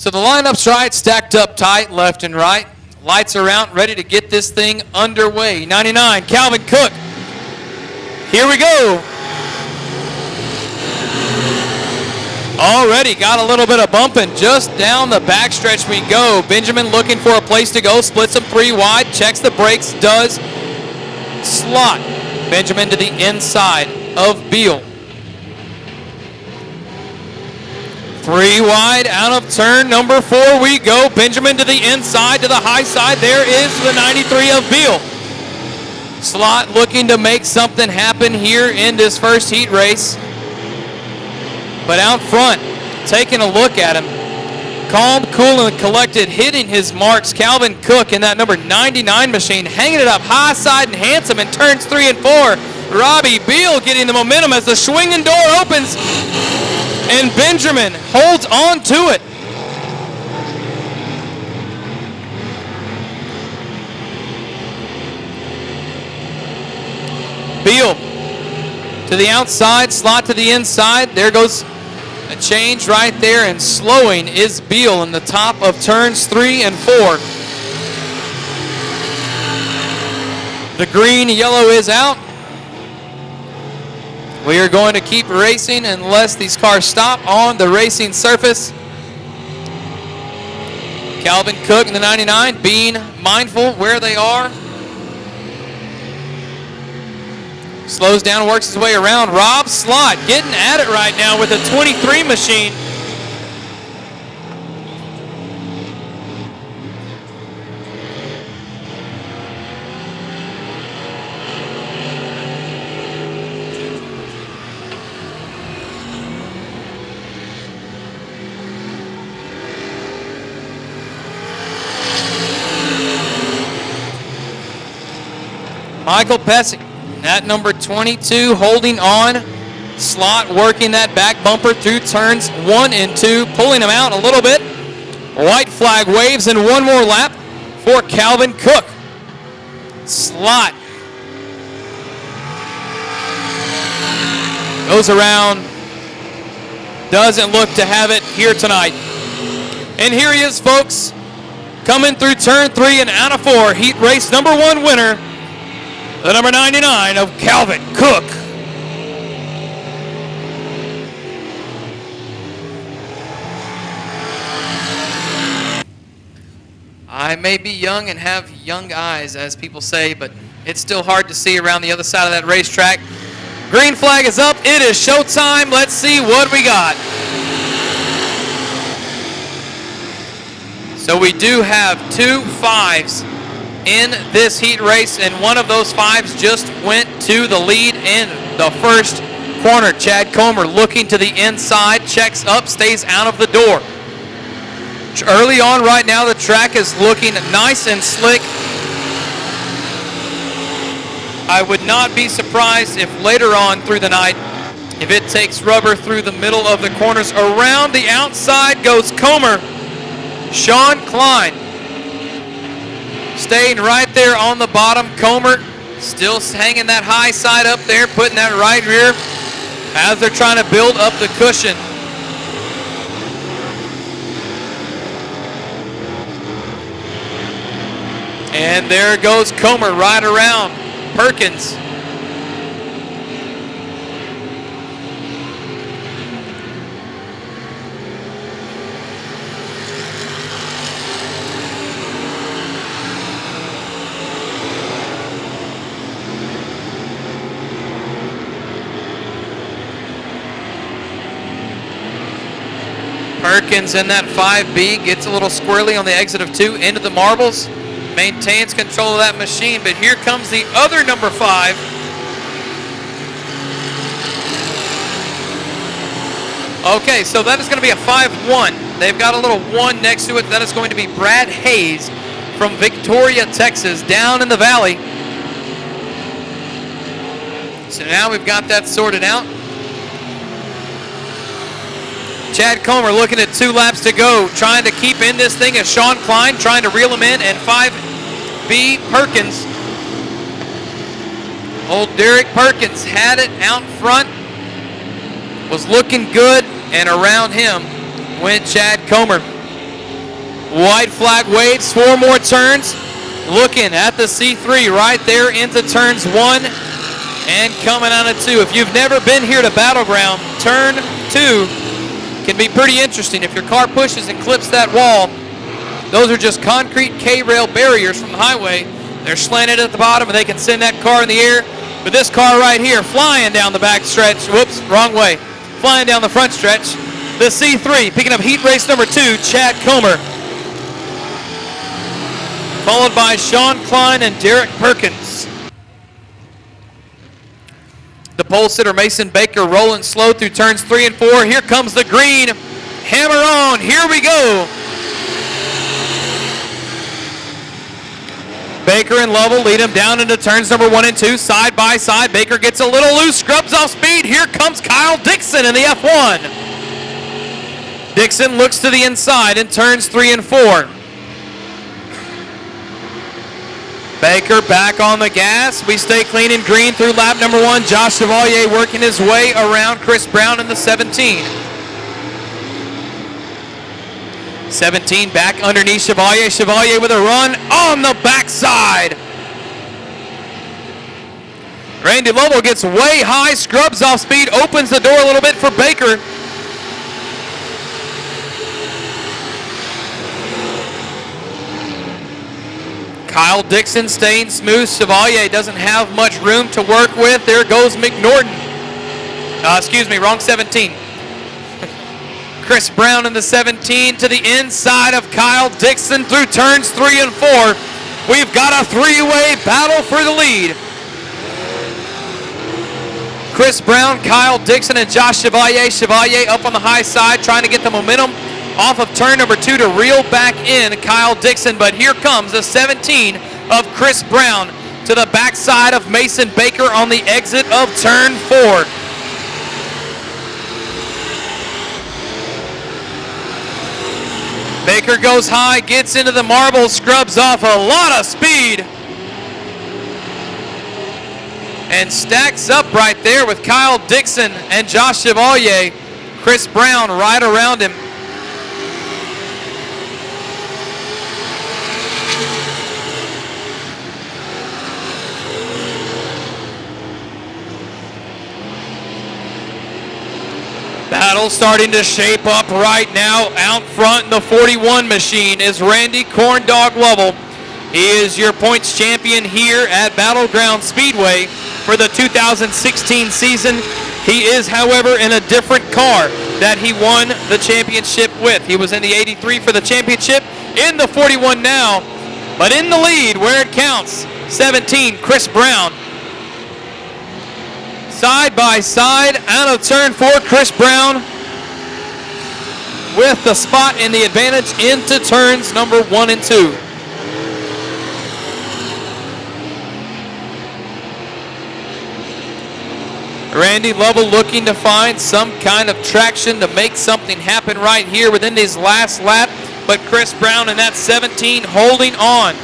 So the lineup's right, stacked up tight, left and right. Lights are out, ready to get this thing underway. 99, Calvin Cook. Here we go. Already got a little bit of bumping. Just down the backstretch we go. Benjamin looking for a place to go. Splits him 3 wide. Checks the brakes. Does. Slot. Benjamin to the inside of Beal. 3 wide out of turn number 4 we go. Benjamin to the inside, to the high side. There is the 93 of Beal. Slot looking to make something happen here in this first heat race. But out front, taking a look at him. Calm, cool, and collected, hitting his marks. Calvin Cook in that number 99 machine, hanging it up high side and handsome in turns 3 and 4. Robbie Beal getting the momentum as the swinging door opens. And Benjamin holds on to it. Beal to the outside, Slot to the inside. There goes a change right there, and slowing is Beal in the top of turns 3 and 4. The green and yellow is out. We are going to keep racing unless these cars stop on the racing surface. Calvin Cook in the 99 being mindful where they are. Slows down, works his way around. Rob Slot getting at it right now with a 23 machine. Michael Pessing, that number 22, holding on. Slot working that back bumper through turns 1 and 2, pulling him out a little bit. White flag waves and one more lap for Calvin Cook. Slot goes around, doesn't look to have it here tonight. And here he is, folks, coming through turn 3 and out of 4, heat race number 1 winner, the number 99 of Calvin Cook. I may be young and have young eyes, as people say, but it's still hard to see around the other side of that racetrack. Green flag is up. It is showtime. Let's see what we got. So we do have 2 5s in this heat race, and one of those 5s just went to the lead in the first corner. Chad Comer looking to the inside, checks up, stays out of the door. Early on right now, the track is looking nice and slick. I would not be surprised if later on through the night, if it takes rubber through the middle of the corners. Around the outside goes Comer. Sean Klein staying right there on the bottom. Comer still hanging that high side up there, putting that right rear as they're trying to build up the cushion. And there goes Comer right around Perkins. Perkins in that 5B gets a little squirrely on the exit of 2 into the marbles. Maintains control of that machine, but here comes the other number 5. Okay, so that is going to be a 5-1. They've got a little 1 next to it. That is going to be Brad Hayes from Victoria, Texas, down in the valley. So now we've got that sorted out. Chad Comer looking at 2 laps to go, trying to keep in this thing as Sean Klein trying to reel him in, and 5B Perkins. Old Derek Perkins had it out front, was looking good, and around him went Chad Comer. White flag waves, 4 more turns. Looking at the C3 right there into turns 1 and coming out of 2. If you've never been here to Battleground, turn 2 can be pretty interesting. If your car pushes and clips that wall, those are just concrete K-rail barriers from the highway. They're slanted at the bottom and they can send that car in the air. But this car right here, flying down the back stretch, whoops, wrong way, flying down the front stretch. The C3 picking up heat race number 2, Chad Comer. Followed by Sean Klein and Derek Perkins. The pole sitter Mason Baker rolling slow through turns 3 and 4. Here comes the green. Hammer on. Here we go. Baker and Lovell lead him down into turns number 1 and 2. Side by side. Baker gets a little loose. Scrubs off speed. Here comes Kyle Dixon in the F1. Dixon looks to the inside in turns 3 and 4. Baker back on the gas. We stay clean and green through lap number 1. Josh Chevalier working his way around Chris Brown in the 17. 17 back underneath Chevalier. Chevalier with a run on the backside. Randy Lovell gets way high, scrubs off speed, opens the door a little bit for Baker. Kyle Dixon staying smooth. Chevalier doesn't have much room to work with. There goes McNorton. Excuse me, wrong 17. Chris Brown in the 17 to the inside of Kyle Dixon through turns 3 and 4. We've got a 3-way battle for the lead. Chris Brown, Kyle Dixon, and Josh Chevalier. Chevalier up on the high side trying to get the momentum off of turn number 2 to reel back in Kyle Dixon, but here comes the 17 of Chris Brown to the backside of Mason Baker on the exit of turn 4. Baker goes high, gets into the marble, scrubs off a lot of speed, and stacks up right there with Kyle Dixon and Josh Chevalier. Chris Brown right around him. Battle starting to shape up right now. Out front in the 41 machine is Randy Corndog Lovell. He is your points champion here at Battleground Speedway for the 2016 season. He is, however, in a different car that he won the championship with. He was in the 83 for the championship, in the 41 now, but in the lead where it counts, 17, Chris Brown. Side by side, out of turn 4, Chris Brown with the spot and the advantage into turns number 1 and 2. Randy Lovell looking to find some kind of traction to make something happen right here within his last lap, but Chris Brown in that 17 holding on.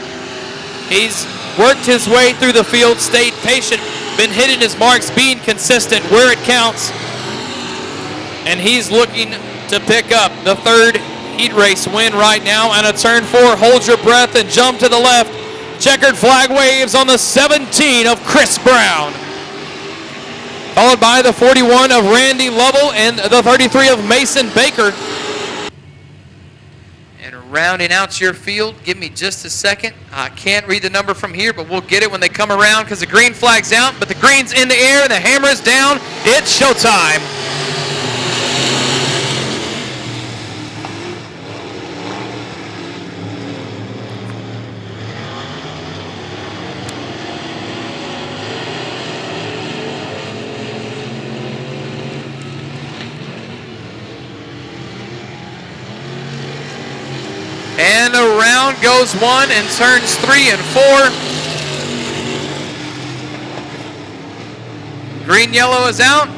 He's worked his way through the field, stayed patient, been hitting his marks, being consistent where it counts. And he's looking to pick up the 3rd heat race win right now. And a turn 4, hold your breath and jump to the left. Checkered flag waves on the 17 of Chris Brown. Followed by the 41 of Randy Lovell and the 33 of Mason Baker. Rounding out your field, give me just a second. I can't read the number from here, but we'll get it when they come around because the green flag's out, but the green's in the air and the hammer is down. It's showtime. And around goes 1 and turns 3 and 4. Green, yellow is out.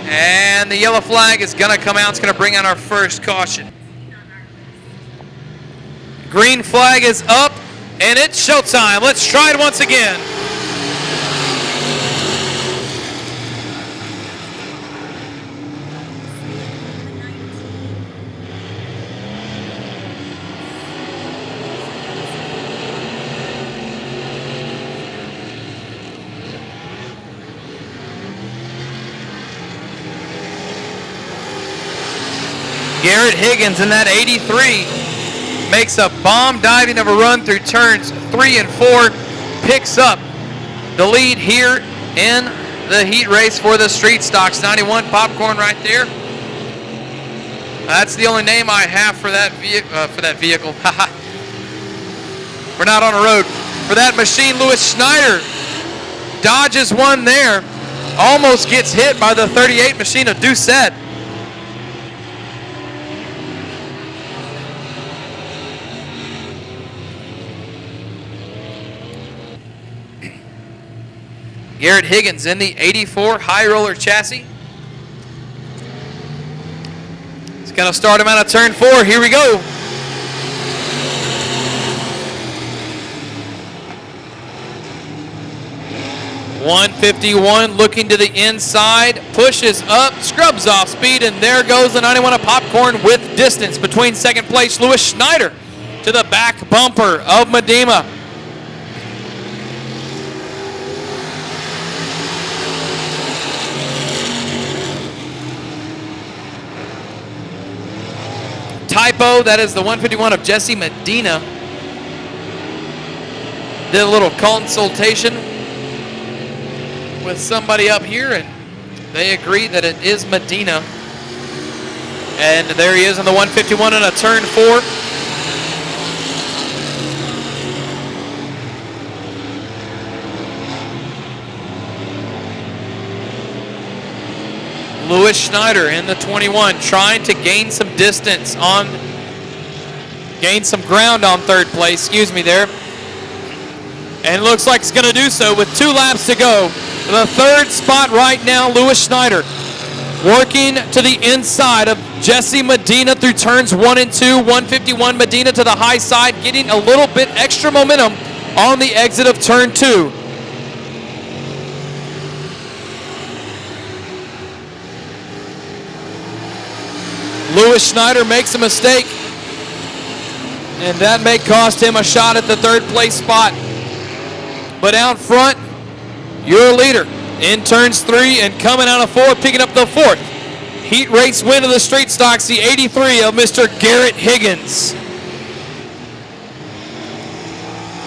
And the yellow flag is going to come out. It's going to bring out our first caution. Green flag is up, and it's showtime. Let's try it once again. Garrett Higgins in that 83 makes a bomb diving of a run through turns 3 and 4, picks up the lead here in the heat race for the Street Stocks. 91 Popcorn right there. That's the only name I have for that vehicle. We're not on a road. For that machine, Lewis Schneider dodges one there. Almost gets hit by the 38 machine of Doucette. Garrett Higgins in the 84 high roller chassis. He's going to start him out of turn 4. Here we go. .151 looking to the inside, pushes up, scrubs off speed, and there goes the 91 of Popcorn with distance between second place Lewis Schneider to the back bumper of Medina. Typo, that is the 151 of Jesse Medina. Did a little consultation with somebody up here, and they agree that it is Medina. And there he is in the 151 in a turn 4. Lewis Schneider in the 21 trying to gain some ground on third place, there. And looks like it's going to do so with 2 laps to go. The third spot right now, Lewis Schneider working to the inside of Jesse Medina through turns 1 and 2. 151 Medina to the high side, getting a little bit extra momentum on the exit of turn 2. Lewis Schneider makes a mistake, and that may cost him a shot at the third place spot. But out front, your leader in turns 3 and coming out of 4, picking up the 4th heat race win of the Street Stocks, the 83 of Mr. Garrett Higgins.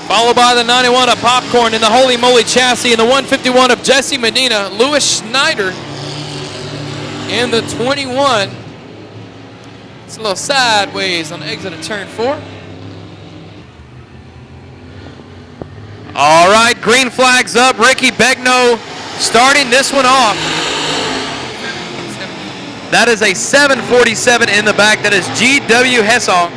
Followed by the 91 of Popcorn in the Holy Moly chassis and the 151 of Jesse Medina. Lewis Schneider in the 21. It's a little sideways on the exit of turn 4. All right, green flag's up. Ricky Begno starting this one off. That is a 747 in the back. That is G.W. Hessong.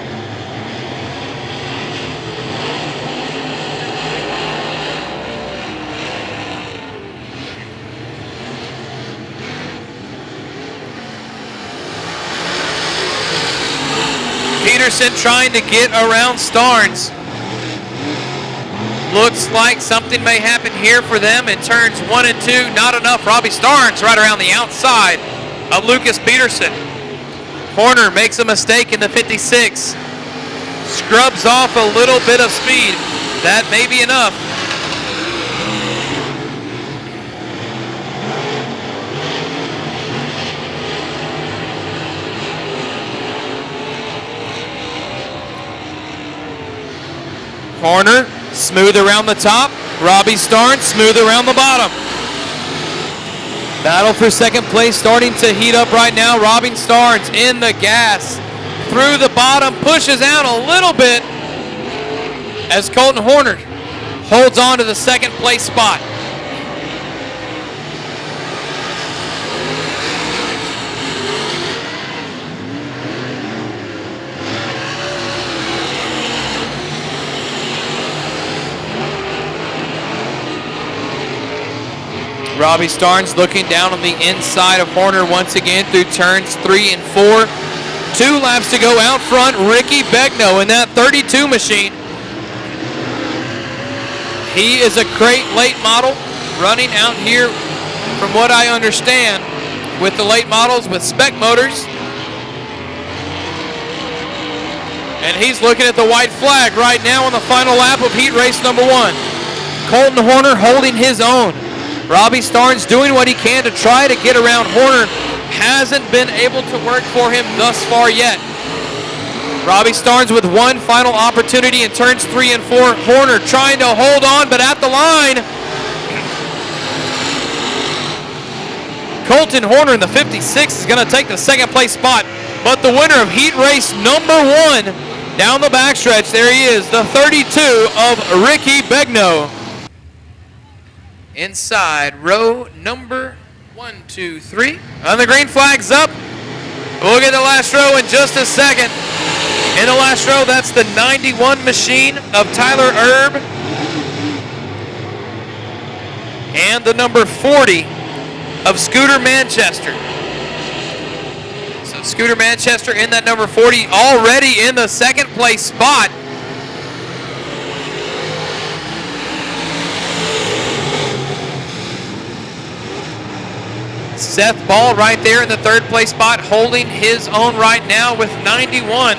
Peterson trying to get around Starnes. Looks like something may happen here for them in turns 1 and 2. Not enough. Robbie Starnes right around the outside of Lucas Peterson. Horner makes a mistake in the 56. Scrubs off a little bit of speed. That may be enough. Horner, smooth around the top. Robbie Starnes, smooth around the bottom. Battle for second place starting to heat up right now. Robbie Starnes in the gas. Through the bottom, pushes out a little bit as Colton Horner holds on to the second place spot. Robbie Starnes looking down on the inside of Horner once again through turns 3 and 4. 2 laps to go out front. Ricky Begno in that 32 machine. He is a crate late model running out here, from what I understand, with the late models with spec motors. And he's looking at the white flag right now on the final lap of heat race number 1. Colton Horner holding his own. Robbie Starnes doing what he can to try to get around Horner hasn't been able to work for him thus far yet. Robbie Starnes with one final opportunity in turns 3 and 4. Horner trying to hold on, but at the line, Colton Horner in the 56 is going to take the second place spot. But the winner of heat race number 1 down the backstretch, there he is, the 32 of Ricky Begno. Inside row number 1, 2, 3. And the green flag's up. We'll get the last row in just a second. In the last row, that's the 91 machine of Tyler Erb. And the number 40 of Scooter Manchester. So Scooter Manchester in that number 40, already in the second place spot. Seth Ball right there in the third place spot, holding his own right now with 91.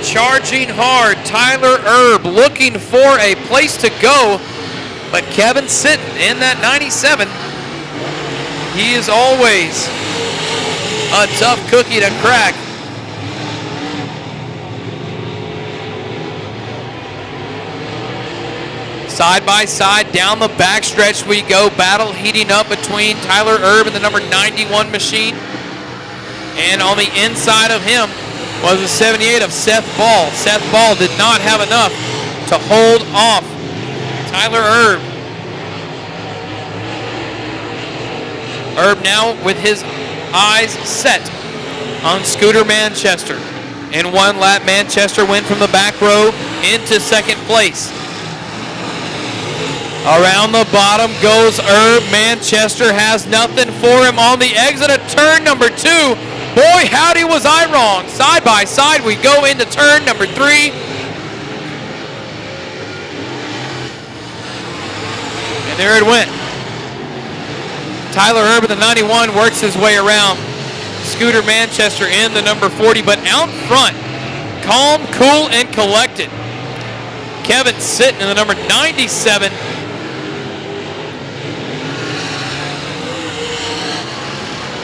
Charging hard, Tyler Erb looking for a place to go, but Kevin Sitton in that 97. He is always a tough cookie to crack. Side by side down the backstretch we go. Battle heating up between Tyler Erb and the number 91 machine. And on the inside of him was the 78 of Seth Ball. Seth Ball did not have enough to hold off Tyler Erb. Erb now with his eyes set on Scooter Manchester. In one lap, Manchester went from the back row into second place. Around the bottom goes Erb. Manchester has nothing for him on the exit of turn number 2. Boy, howdy was I wrong. Side by side we go into turn number 3. And there it went. Tyler Erb in the 91 works his way around Scooter Manchester in the number 40, but out front, calm, cool, and collected, Kevin Sitton in the number 97.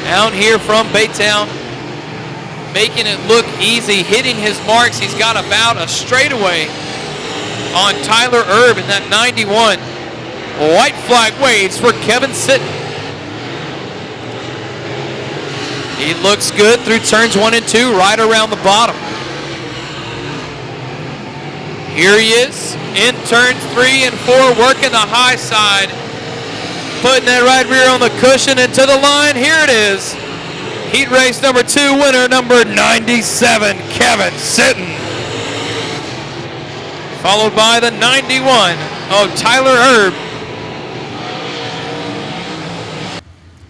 Down here from Baytown, making it look easy, hitting his marks. He's got about a straightaway on Tyler Erb in that 91. White flag waves for Kevin Sitton. He looks good through turns 1 and 2, right around the bottom. Here he is in turns 3 and 4, working the high side, putting that right rear on the cushion and to the line. Here it is. Heat race number 2, winner number 97, Kevin Sitton. Followed by the 91 of Tyler Erb.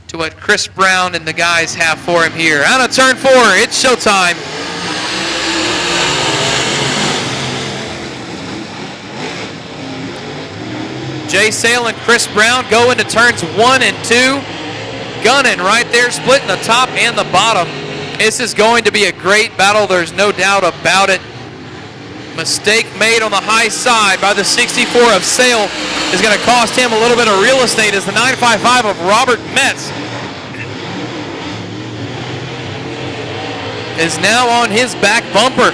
To what Chris Brown and the guys have for him here. Out of turn 4, it's showtime. Jay Sale and Chris Brown go into turns 1 and 2. Gunning right there, splitting the top and the bottom. This is going to be a great battle, there's no doubt about it. Mistake made on the high side by the 64 of Sale is going to cost him a little bit of real estate as the 955 of Robert Metz is now on his back bumper.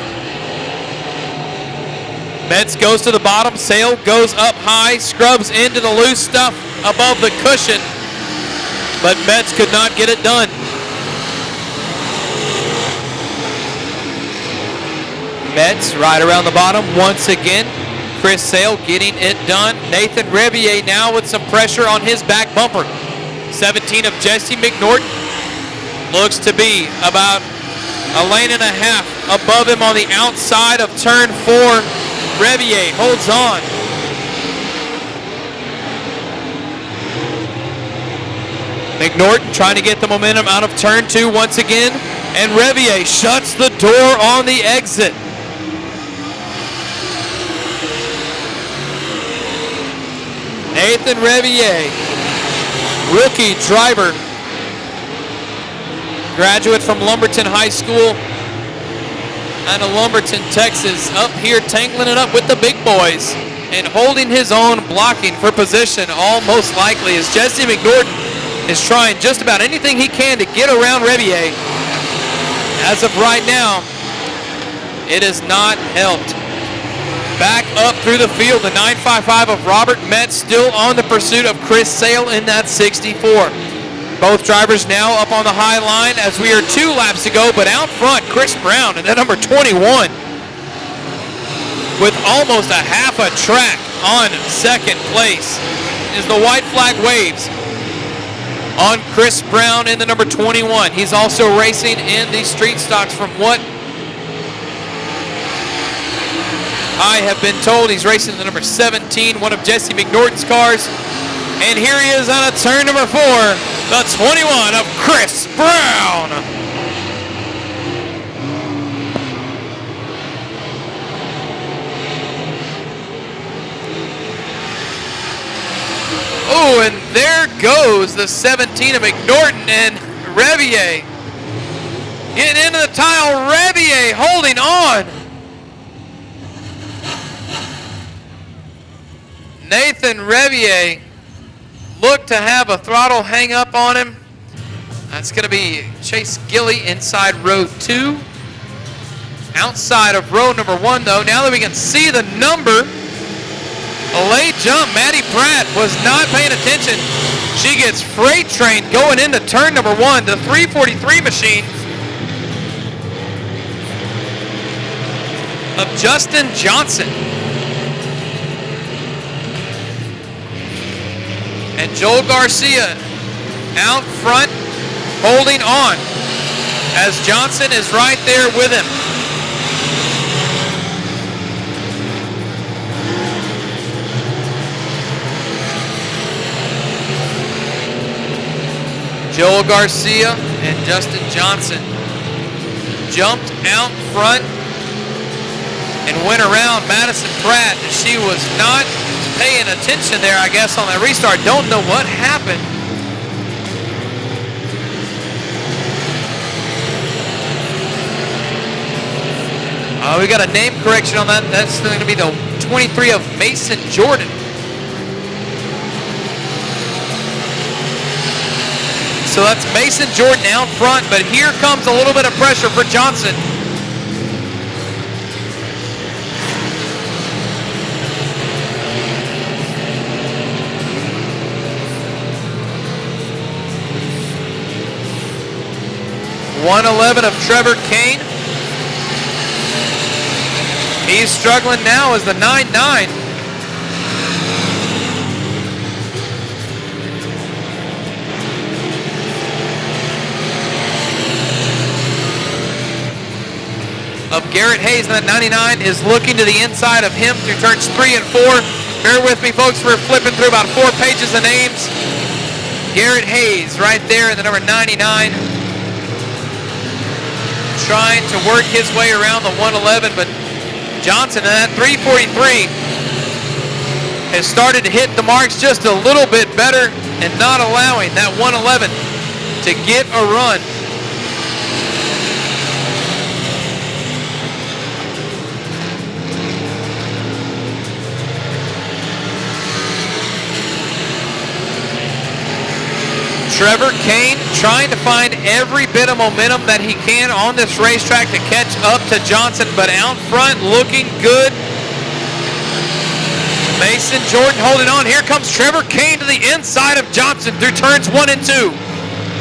Metz goes to the bottom, Sale goes up high, scrubs into the loose stuff above the cushion, but Metz could not get it done. Metz right around the bottom once again. Chris Sale getting it done. Nathan Revier now with some pressure on his back bumper. 17 of Jesse McNorton looks to be about a lane and a half above him on the outside of turn 4. Revier holds on. McNorton trying to get the momentum out of turn 2 once again, and Revier shuts the door on the exit. Nathan Revier, rookie driver, graduate from Lumberton High School out of Lumberton, Texas, up here tangling it up with the big boys and holding his own, blocking for position, all most likely, is Jesse McNorton is trying just about anything he can to get around Revier. As of right now, it has not helped. Back up through the field, the 955 of Robert Metz still on the pursuit of Chris Sale in that 64. Both drivers now up on the high line as we are 2 laps to go, but out front, Chris Brown and that number 21 with almost a half a track on second place as the white flag waves on Chris Brown in the number 21. He's also racing in the street stocks from what I have been told. He's racing the number 17, one of Jesse McNorton's cars. And here he is on a turn number 4, the 21 of Chris Brown. Oh, and there goes the 17 of McNorton and Revier. Getting into the tile, Revier holding on. Nathan Revier looked to have a throttle hang up on him. That's going to be Chase Gilley inside row 2. Outside of row number 1, though, now that we can see the number, a late jump. Maddie Pratt was not paying attention. She gets freight trained going into turn number 1. The 343 machine of Justin Johnson. And Joel Garcia out front holding on as Johnson is right there with him. Joel Garcia and Justin Johnson jumped out front and went around Madison Pratt. She was not paying attention there, I guess, on that restart. Don't know what happened. We got a name correction on that. That's going to be the 23 of Mason Jordan. So that's Mason Jordan out front, but here comes a little bit of pressure for Johnson. .111 of Trevor Kane. He's struggling now as the 9-9. Of Garrett Hayes, and that 99 is looking to the inside of him through turns 3 and 4. Bear with me, folks. We're flipping through about 4 pages of names. Garrett Hayes right there in the number 99. Trying to work his way around the 111, but Johnson in that 343 has started to hit the marks just a little bit better and not allowing that 111 to get a run. Trevor Kane trying to find every bit of momentum that he can on this racetrack to catch up to Johnson, but out front looking good. Mason Jordan holding on. Here comes Trevor Kane to the inside of Johnson through turns 1 and 2.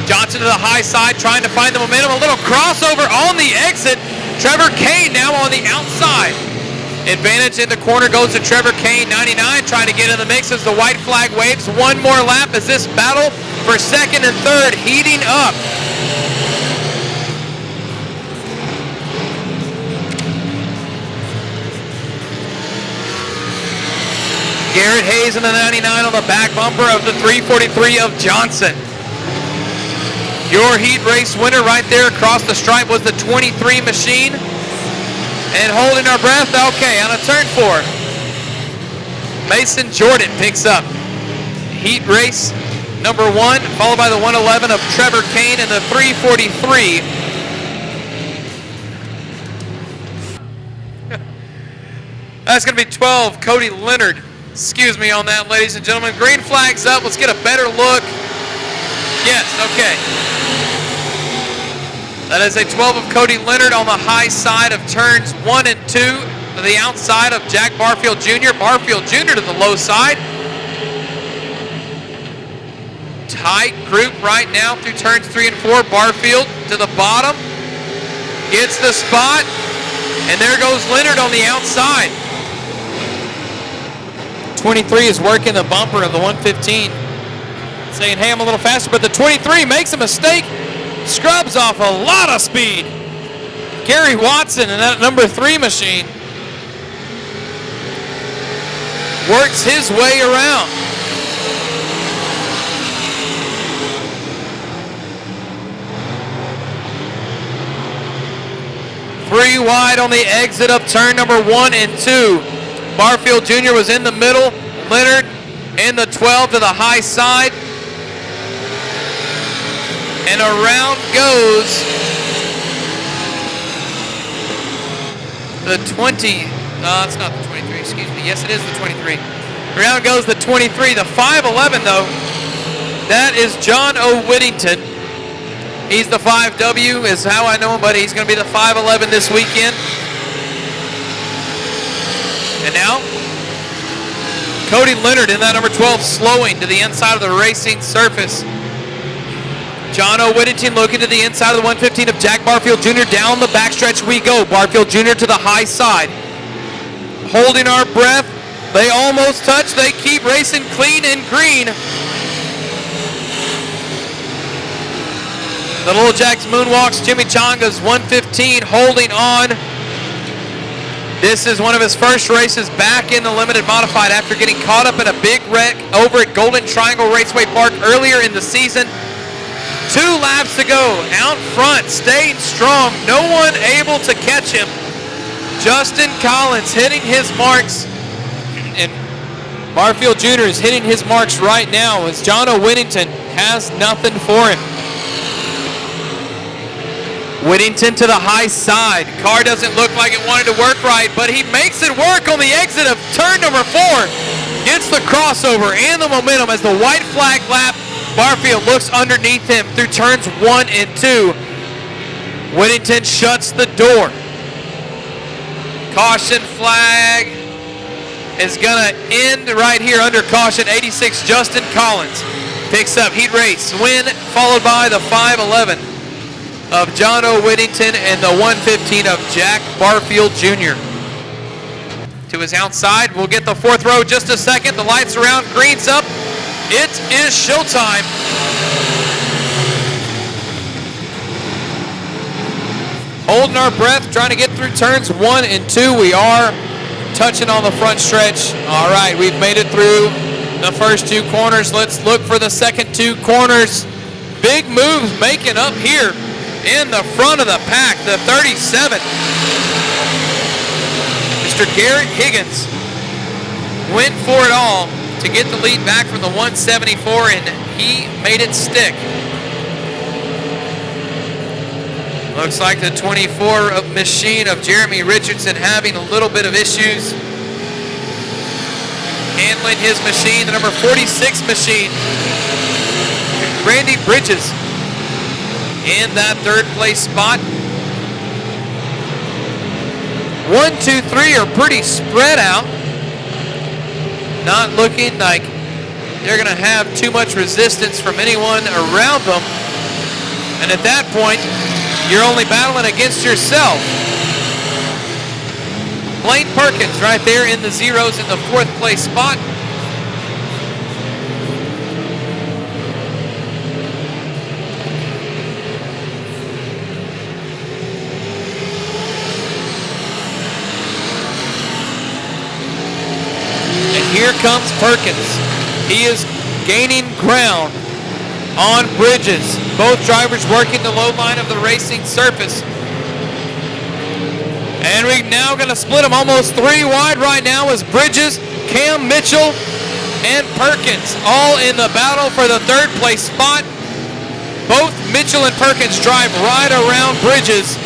Johnson to the high side trying to find the momentum. A little crossover on the exit. Trevor Kane now on the outside. Advantage in the corner goes to Trevor Kane, 99, trying to get in the mix as the white flag waves. One more lap as this battle for second and third heating up. Garrett Hayes in the 99 on the back bumper of the 343 of Johnson. Your heat race winner right there across the stripe was the 23 machine. And holding our breath, okay, on a turn 4. Mason Jordan picks up heat race number 1, followed by the 111 of Trevor Kane and the 343. That's going to be 12, Cody Leonard. Excuse me on that, ladies and gentlemen. Green flag's up. Let's get a better look. Yes, okay. That is a 12 of Cody Leonard on the high side of turns 1 and 2. To the outside of Jack Barfield Jr. Barfield Jr. to the low side. Tight group right now through turns 3 and 4. Barfield to the bottom. Gets the spot. And there goes Leonard on the outside. 23 is working the bumper of the 115. Saying, hey, I'm a little faster, but the 23 makes a mistake. Scrubs off a lot of speed. Gary Watson in that number 3 machine works his way around. Three wide on the exit of turn number 1 and 2. Barfield Jr. was in the middle. Leonard in the 12 to the high side. And around goes the 20. It's not the 23, excuse me. Yes, it is the 23. Around goes the 23. The 5'11", though, that is John O. Whittington. He's the 5W, is how I know him, but he's going to be the 5'11" this weekend. And now, Cody Leonard in that number 12 slowing to the inside of the racing surface. John O. Whittington looking to the inside of the 115 of Jack Barfield Jr. Down the backstretch we go. Barfield Jr. to the high side. Holding our breath. They almost touch. They keep racing clean and green. The Little Jacks moonwalks. Jimmy Changa's 115 holding on. This is one of his first races back in the limited modified after getting caught up in a big wreck over at Golden Triangle Raceway Park earlier in the season. 2 laps to go. Out front, staying strong. No one able to catch him. Justin Collins hitting his marks. And Barfield Jr. is hitting his marks right now as John O. Whittington has nothing for him. Whittington to the high side. Car doesn't look like it wanted to work right, but he makes it work on the exit of turn number 4. Gets the crossover and the momentum as the white flag lap. Barfield looks underneath him through turns 1 and 2. Whittington shuts the door. Caution flag is gonna end right here under caution. 86 Justin Collins picks up heat race win, followed by the 5'11" of John O. Whittington and the 115 of Jack Barfield Jr. To his outside, we'll get the 4th row just a second. The lights around, green's up. It is showtime. Holding our breath, trying to get through turns 1 and 2. We are touching on the front stretch. All right, we've made it through the first 2 corners. Let's look for the second 2 corners. Big moves making up here in the front of the pack, the 37. Mr. Garrett Higgins went for it all to get the lead back from the 174, and he made it stick. Looks like the 24 machine of Jeremy Richardson having a little bit of issues handling his machine. The number 46 machine, Randy Bridges, in that 3rd place spot. 1, 2, 3 are pretty spread out. Not looking like they're going to have too much resistance from anyone around them. And at that point, you're only battling against yourself. Blaine Perkins right there in the zeros in the 4th place spot. Here comes Perkins. He is gaining ground on Bridges. Both drivers working the low line of the racing surface. And we're now going to split them almost 3 wide right now as Bridges, Cam Mitchell, and Perkins all in the battle for the 3rd place spot. Both Mitchell and Perkins drive right around Bridges.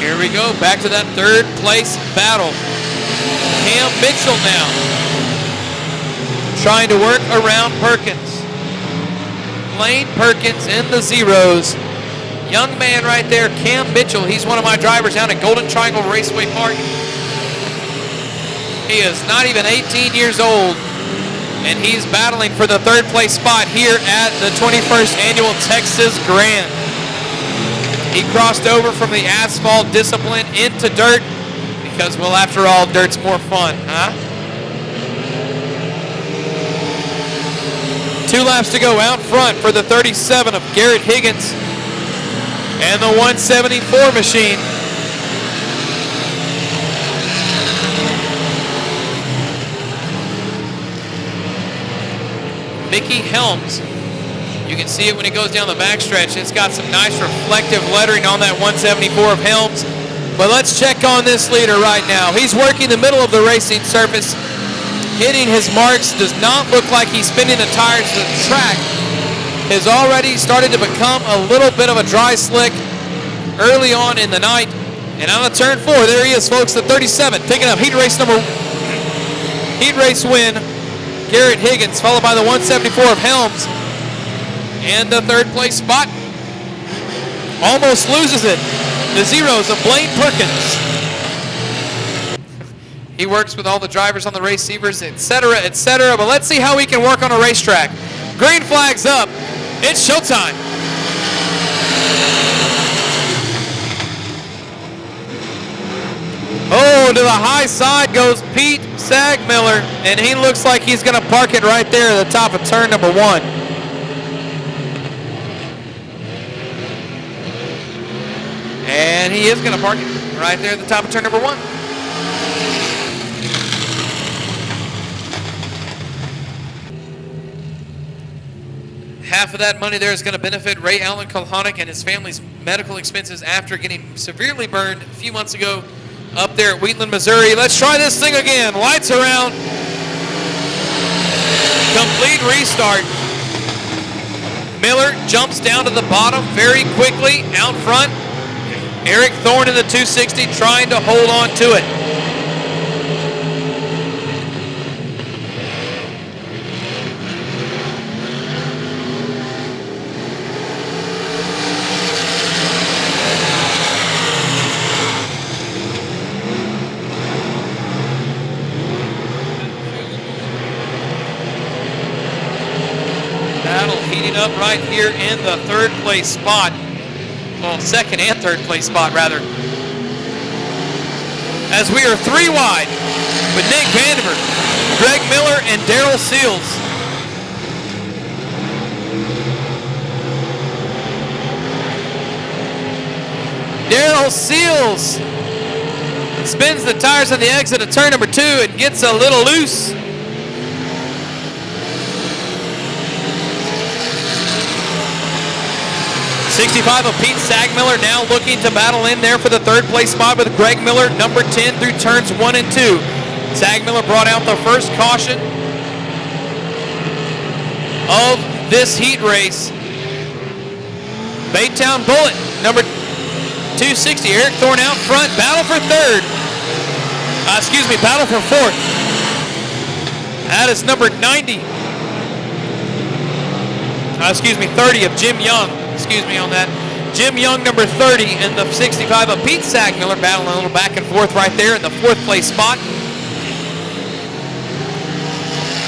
Here we go, back to that third place battle. Cam Mitchell now trying to work around Perkins. Lane Perkins in the zeros. Young man right there, Cam Mitchell. He's one of my drivers down at Golden Triangle Raceway Park. He is not even 18 years old, and he's battling for the third place spot here at the 21st Annual Texas Grand. He crossed over from the asphalt discipline into dirt because, well, after all, dirt's more fun, huh? 2 laps to go out front for the 37 of Garrett Higgins and the 174 machine. Mickey Helms. You can see it when it goes down the backstretch. It's got some nice reflective lettering on that 174 of Helms. But let's check on this leader right now. He's working the middle of the racing surface, hitting his marks. Does not look like he's spinning the tires. The track has already started to become a little bit of a dry slick early on in the night. And on the turn 4, there he is, folks, the 37, picking up heat race win, Garrett Higgins, followed by the 174 of Helms. And the third place spot almost loses it. The zeros of Blaine Perkins. He works with all the drivers on the receivers, etc., etc. But let's see how we can work on a racetrack. Green flag's up. It's showtime. Oh, to the high side goes Pete Sagmiller, and he looks like he's going to park it right there at the top of turn number 1. And he is going to park it right there at the top of turn number 1. Half of that money there is going to benefit Ray Allen Kulhonic and his family's medical expenses after getting severely burned a few months ago up there at Wheatland, Missouri. Let's try this thing again. Lights around. Complete restart. Miller jumps down to the bottom very quickly out front. Eric Thorne in the 260 trying to hold on to it. Battle heating up right here in the third place spot. Well, second and third place spot, rather. As we are 3 wide with Nick Vandiver, Greg Miller, and Daryl Seals. Daryl Seals spins the tires on the exit of turn number 2 and gets a little loose. '65 of Pete Sagmiller now looking to battle in there for the third place spot with Greg Miller, number 10 through turns 1 and 2. Sagmiller brought out the first caution of this heat race. Baytown Bullet, number 260, Eric Thorne out front, battle for third. Battle for fourth. That is number 90. 30 of Jim Young. Excuse me on that. Jim Young, number 30, and the 65 of Pete Sagmiller battling a little back and forth right there in the fourth place spot.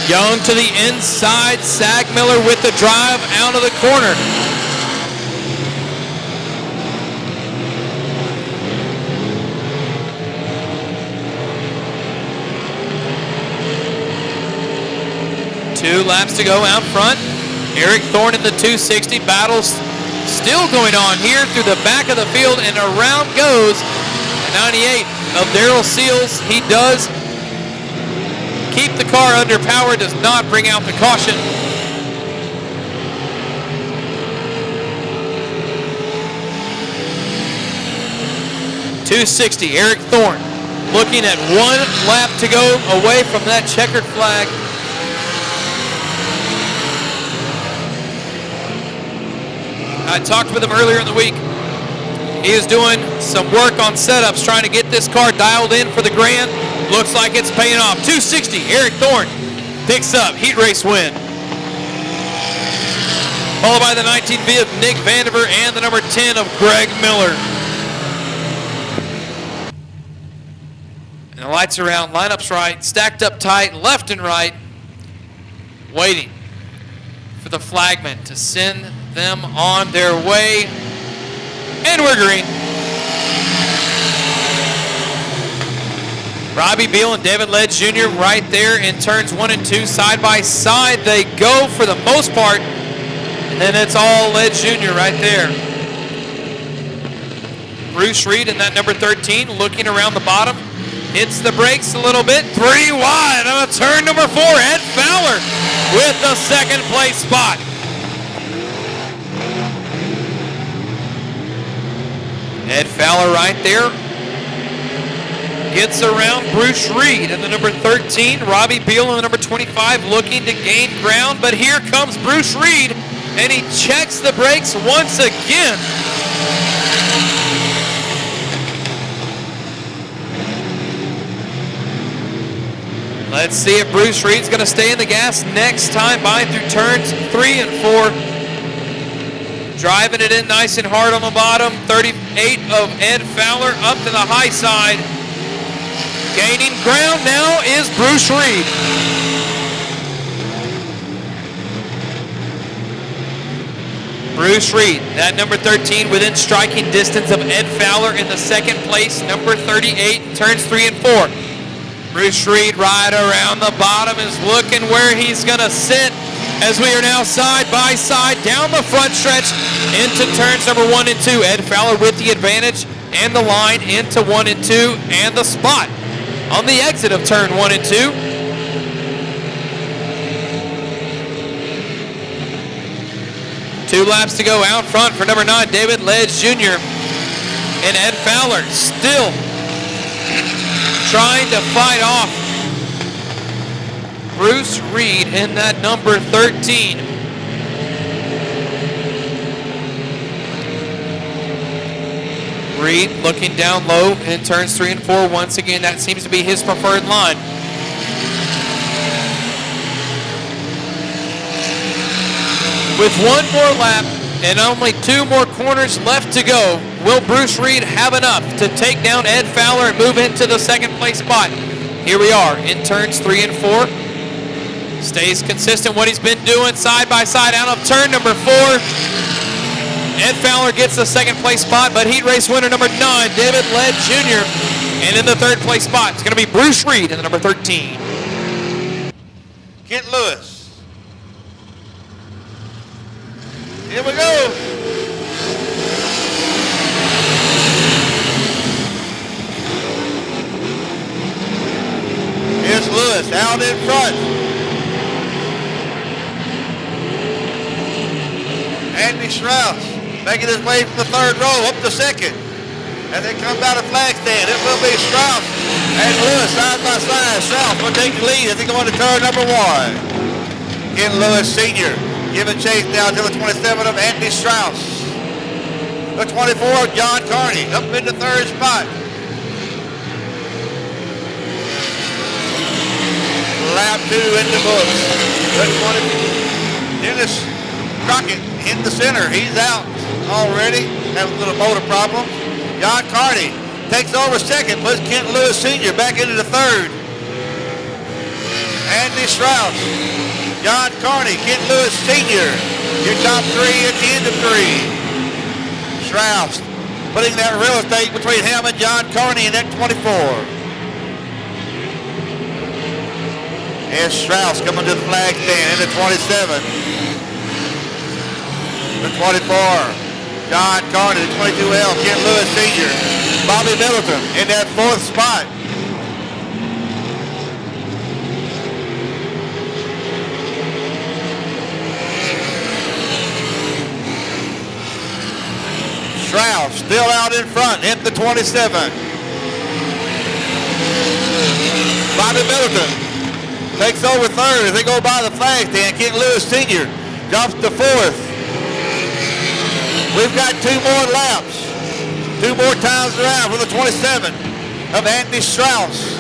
Young to the inside, Sagmiller with the drive out of the corner. Two laps to go out front. Eric Thorne in the 260, battles still going on here through the back of the field, and around goes the 98 of Daryl Seals. He does keep the car under power, does not bring out the caution. .260, Eric Thorne looking at 1 lap to go away from that checkered flag. I talked with him earlier in the week. He is doing some work on setups, trying to get this car dialed in for the Grand. Looks like it's paying off. 260, Eric Thorne picks up heat race win. Followed by the 19V of Nick Vandiver and the number 10 of Greg Miller. And the lights are out, lineups right, stacked up tight, left and right, waiting for the flagman to send them on their way. And we're green. Robbie Beal and David Ledge Jr. right there in turns 1 and 2, side by side. They go for the most part, and then it's all Ledge Jr. right there. Bruce Reed in that number 13 looking around the bottom. Hits the brakes a little bit. 3 wide on turn number 4. Ed Fowler with the second place spot. Ed Fowler right there gets around Bruce Reed in the number 13. Robbie Beal in the number 25 looking to gain ground, but here comes Bruce Reed, and he checks the brakes once again. Let's see if Bruce Reed's going to stay in the gas next time by through turns 3 and 4. Driving it in nice and hard on the bottom. 38 of Ed Fowler up to the high side. Gaining ground now is Bruce Reed. Bruce Reed, that number 13, within striking distance of Ed Fowler in the second place. Number 38, turns 3 and 4. Bruce Reed right around the bottom is looking where he's going to sit as we are now side by side down the front stretch into turns number 1 and 2. Ed Fowler with the advantage and the line into 1 and 2 and the spot on the exit of turn 1 and 2. Two laps to go out front for number 9, David Ledge Jr. And Ed Fowler still trying to fight off Bruce Reed in that number 13. Reed looking down low in turns 3 and 4. Once again, that seems to be his preferred line. With one more lap and only 2 more corners left to go, will Bruce Reed have enough to take down Ed Fowler and move into the second place spot? Here we are in turns 3 and 4. Stays consistent what he's been doing side by side out of turn number 4. Ed Fowler gets the second place spot, but heat race winner number 9, David Ledge Jr. And in the third place spot, it's going to be Bruce Reed in the number 13. Kent Lewis. Here we go. Here's Lewis out in front. Andy Strauss making his way from the third row up to second. As they come down the flag stand, it will be Strauss and Lewis side by side. Strauss will take the lead as they go into turn number 1. Ken Lewis Sr. giving chase down to the 27 of Andy Strauss. The 24 of John Carney up in the third spot. Lap 2 in the books. The 20, Dennis Crockett in the center. He's out already. Having a little motor problem. John Carney takes over second, puts Kent Lewis Sr. back into the third. Andy Strauss, John Carney, Kent Lewis Sr. Your top 3 at the end of 3. Strauss putting that real estate between him and John Carney in that 24. Here's Strauss coming to the flag stand in the 27. The 24. John Carney, the 22L, Kent Lewis Sr. Bobby Middleton in that 4th spot. Strauss still out in front in the 27. Bobby Middleton takes over third as they go by the flag stand. Kent Lewis Sr. drops to 4th. We've got 2 more laps. 2 more times around for the 27 of Andy Strauss.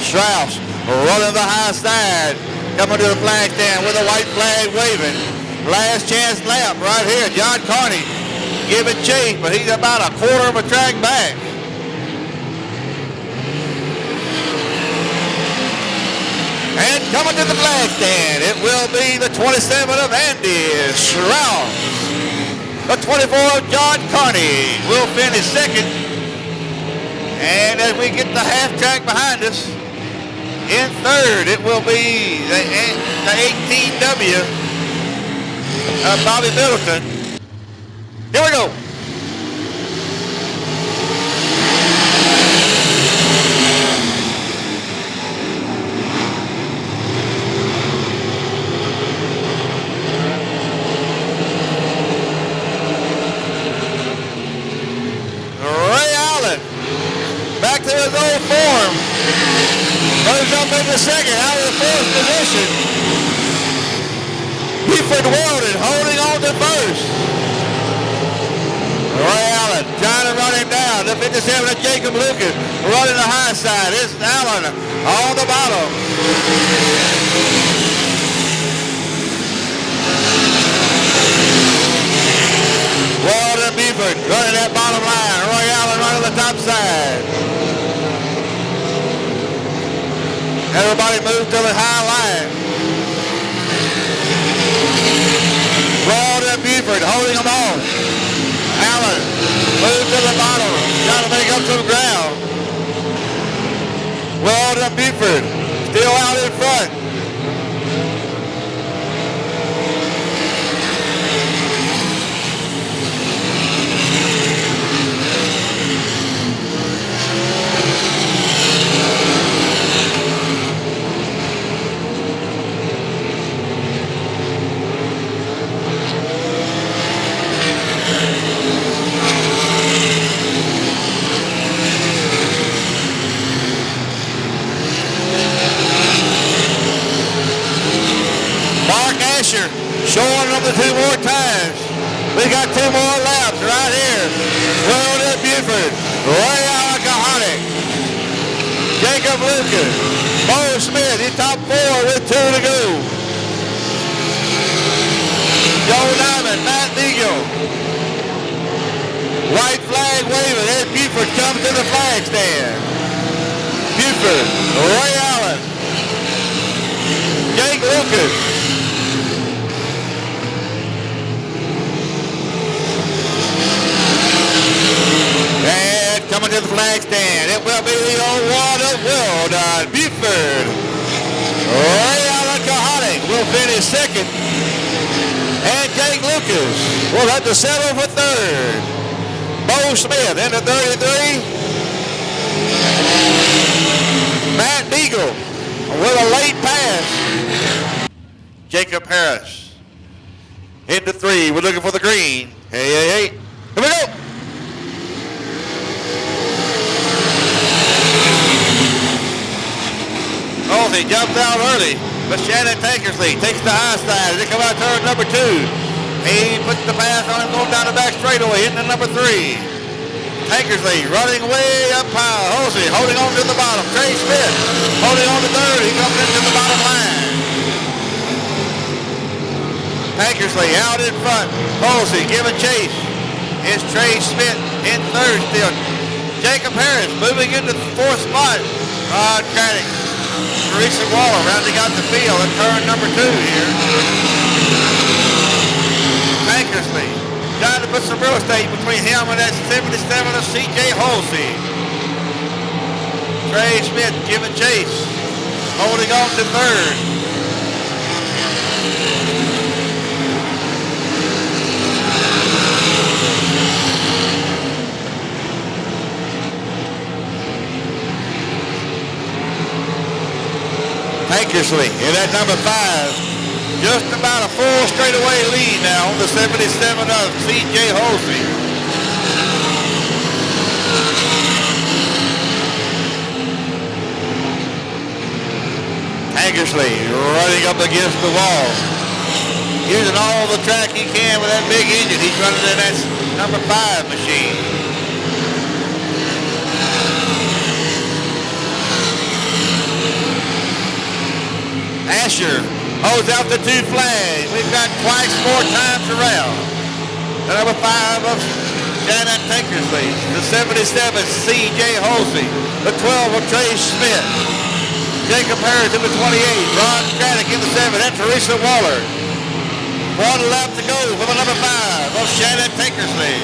Strauss running the high side, coming to the flag stand with a white flag waving. Last chance lap right here. John Carney giving chase, but he's about a quarter of a track back. And coming to the flag stand, it will be the 27 of Andy Strauss. The 24 of John Carney will finish second. And as we get the half track behind us, in third, it will be the 18W of Bobby Middleton. Here we go. Back to his old form. Moves up into second, out of the fourth position. Buford Weldon holding on to first. Ray Allen trying to run him down. The 57 of Jacob Lucas running the high side. It's Allen on the bottom. Weldon Buford running that bottom line. Roy Allen running the top side. Everybody move to the high line. Weldon Buford holding them off. Allen moves to the bottom, trying to make up some ground. Weldon Buford still out in front. Showing them the 2 more times. We got 2 more laps right here. Weldon Buford, Ray Allen, Jacob Lucas, Bo Smith, he top 4 with 2 to go. Joe Diamond, Matt Beagle. White flag waving as Buford comes to the flag stand. Buford, Ray Allen, Jake Lucas. And coming to the flag stand, it will be the old one of Weldon Buford. Ray Allen will finish second. And Jake Lucas will have to settle for third. Bo Smith into 33. Matt Beagle with a late pass. Jacob Harris into 3. We're looking for the green. Hey. Here we go. He jumps out early, but Shannon Tankersley takes the high side. They come out turn number 2. He puts the pass on him going down the back straightaway, hitting the number 3. Tankersley running way up high. Hosey holding on to the bottom. Trey Smith holding on to third. He comes into the bottom line. Tankersley out in front. Hosey giving chase. It's Trey Smith in third still. Jacob Harris moving into the 4th spot. Rod Craddock. Teresa Waller rounding out the field at turn number 2 here. Tankersley trying to put some real estate between him and that 77 of C.J. Halsey. Trey Smith giving chase, holding on to third. Tankersley in at number 5. Just about a full straightaway lead now on the 77 of C.J. Halsey. Tankersley running up against the wall. using all the track he can with that big engine. He's running in that number 5 machine. Asher holds out the 2 flags. We've got twice more times around. The number 5 of Shannon Tankersley. The 77, C.J. Halsey. The 12 of Trey Smith. Jacob Harris in the 28. Ron Craddock in the 7. And Teresa Waller. 1 lap to go for the number 5 of Shannon Tankersley.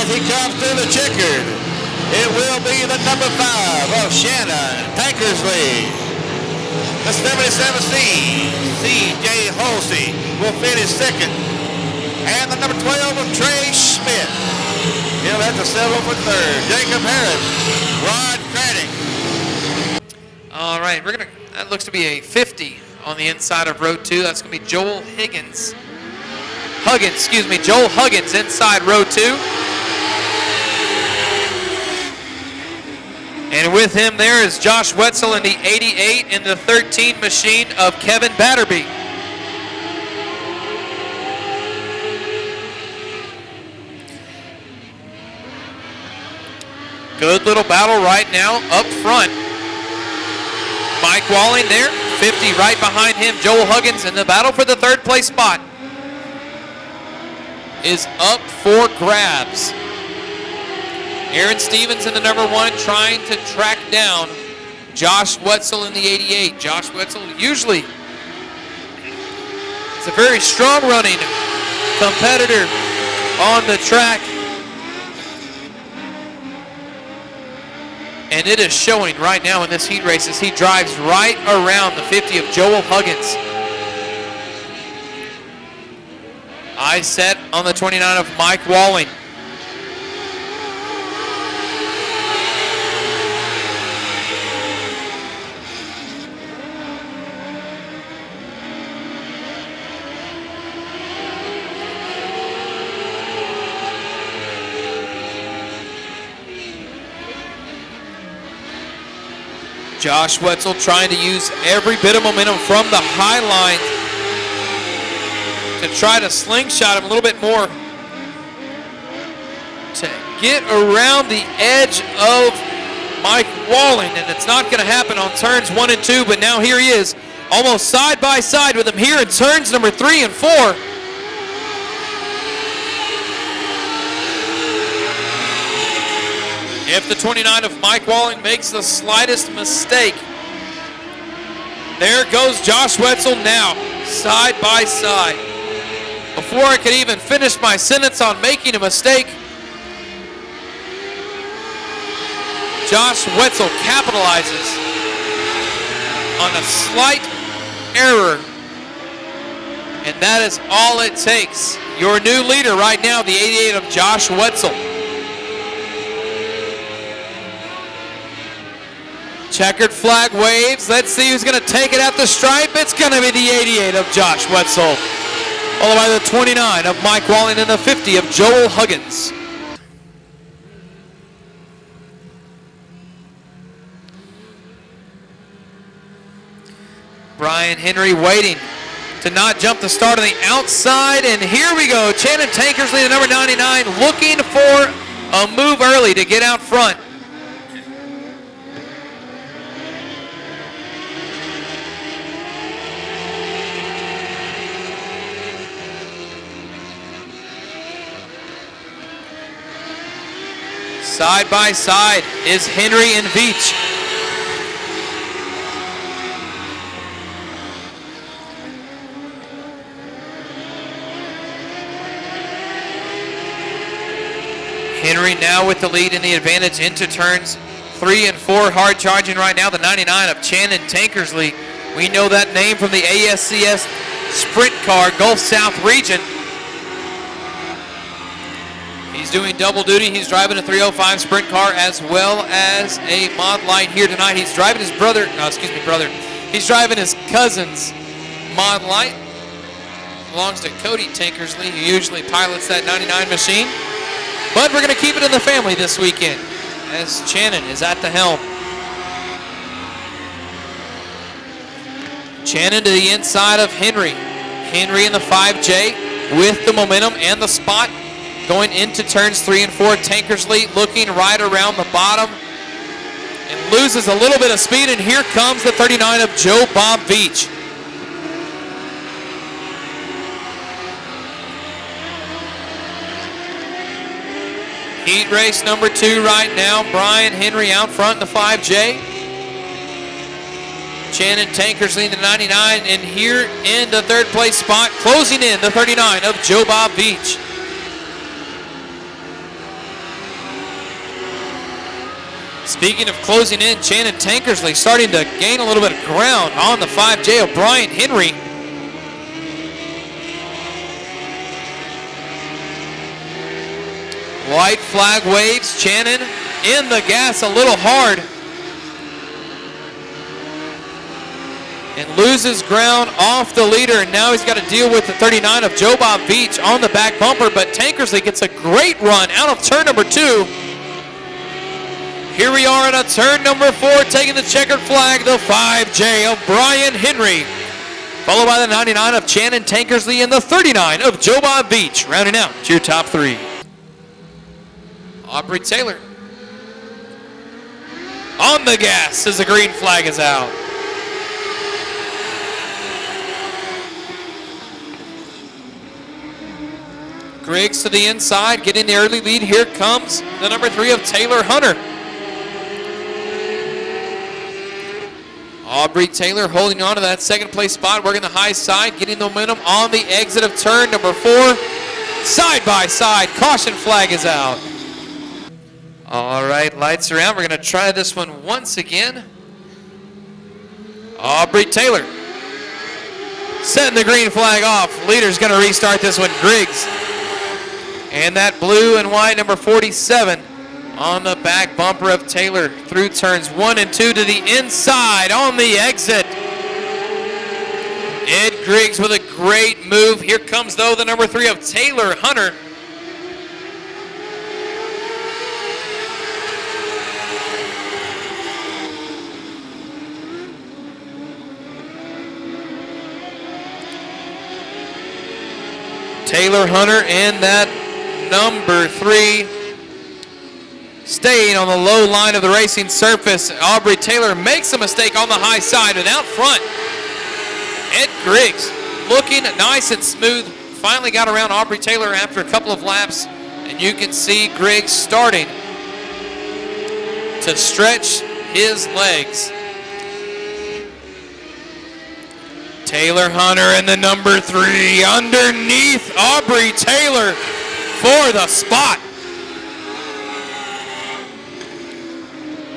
As he comes through the checkered, it will be the number 5 of Shannon Tankersley. The 77C, C.J. Halsey, will finish 2nd. And the number 12 of Trey Smith. He'll have to settle for 3rd. Jacob Harris, Rod Craddock. All right, that looks to be a 50 on the inside of row 2. That's going to be Joel Huggins, Joel Huggins inside row 2. And with him there is Josh Wetzel in the 88 and the 13 machine of Kevin Batterby. Good little battle right now up front. Mike Walling there, 50 right behind him. Joel Huggins in the battle for the 3rd place spot is up for grabs. Aaron Stevens in the number 1 trying to track down Josh Wetzel in the 88. Josh Wetzel usually is a very strong running competitor on the track. And it is showing right now in this heat race as he drives right around the 50 of Joel Huggins. Eyes set on the 29 of Mike Walling. Josh Wetzel trying to use every bit of momentum from the high line to try to slingshot him a little bit more to get around the edge of Mike Walling, and it's not going to happen on turns 1 and 2, but now here he is almost side by side with him here in turns number 3 and 4. If the 29 of Mike Walling makes the slightest mistake, there goes Josh Wetzel now, side by side. Before I could even finish my sentence on making a mistake, Josh Wetzel capitalizes on a slight error, and that is all it takes. Your new leader right now, the 88 of Josh Wetzel. Checkered flag waves. Let's see who's going to take it at the stripe. It's going to be the 88 of Josh Wetzel, followed by the 29 of Mike Walling and the 50 of Joel Huggins. Brian Henry waiting to not jump the start on the outside, and here we go. Shannon Tankersley, the number 99, looking for a move early to get out front. Side by side is Henry and Veach. Henry now with the lead and the advantage into turns 3 and 4. Hard charging right now, the 99 of Shannon Tankersley. We know that name from the ASCS Sprint Car Gulf South region. He's doing double duty. He's driving a 305 Sprint Car as well as a Mod Light here tonight. He's driving his He's driving his cousin's Mod Light. Belongs to Cody Tankersley, who usually pilots that 99 machine. But we're going to keep it in the family this weekend as Channon is at the helm. Channon to the inside of Henry. Henry in the 5J with the momentum and the spot going into turns 3 and 4. Tankersley looking right around the bottom and loses a little bit of speed, and here comes the 39 of Joe Bob Veach. Heat race number 2 right now. Brian Henry out front in the 5J. Channon Tankersley in the 99, and here in the 3rd place spot, closing in the 39 of Joe Bob Veach. Speaking of closing in, Channon Tankersley starting to gain a little bit of ground on the 5J of Brian Henry. White flag waves. Channon in the gas a little hard. And loses ground off the leader, and now he's got to deal with the 39 of Joe Bob Veach on the back bumper, but Tankersley gets a great run out of turn number 2. Here we are at a turn number 4, taking the checkered flag, the 5J of Brian Henry, followed by the 99 of Channon Tankersley and the 39 of Joe Bob Veach, rounding out to your top 3. Aubrey Taylor on the gas as the green flag is out. Griggs to the inside, getting the early lead. Here comes the number 3 of Taylor Hunter. Aubrey Taylor holding on to that 2nd place spot, working the high side, getting the momentum on the exit of turn number 4. Side by side, caution flag is out. All right, lights are out. We're going to try this one once again. Aubrey Taylor setting the green flag off. Leader's going to restart this one, Griggs. And that blue and white number 47 on the back bumper of Taylor through turns 1 and 2 to the inside on the exit. Ed Griggs with a great move. Here comes, though, the number 3 of Taylor Hunter. Taylor Hunter and that number 3 staying on the low line of the racing surface. Aubrey Taylor makes a mistake on the high side, and out front, Ed Griggs looking nice and smooth. Finally got around Aubrey Taylor after a couple of laps, and you can see Griggs starting to stretch his legs. Taylor Hunter and the number 3 underneath Aubrey Taylor for the spot.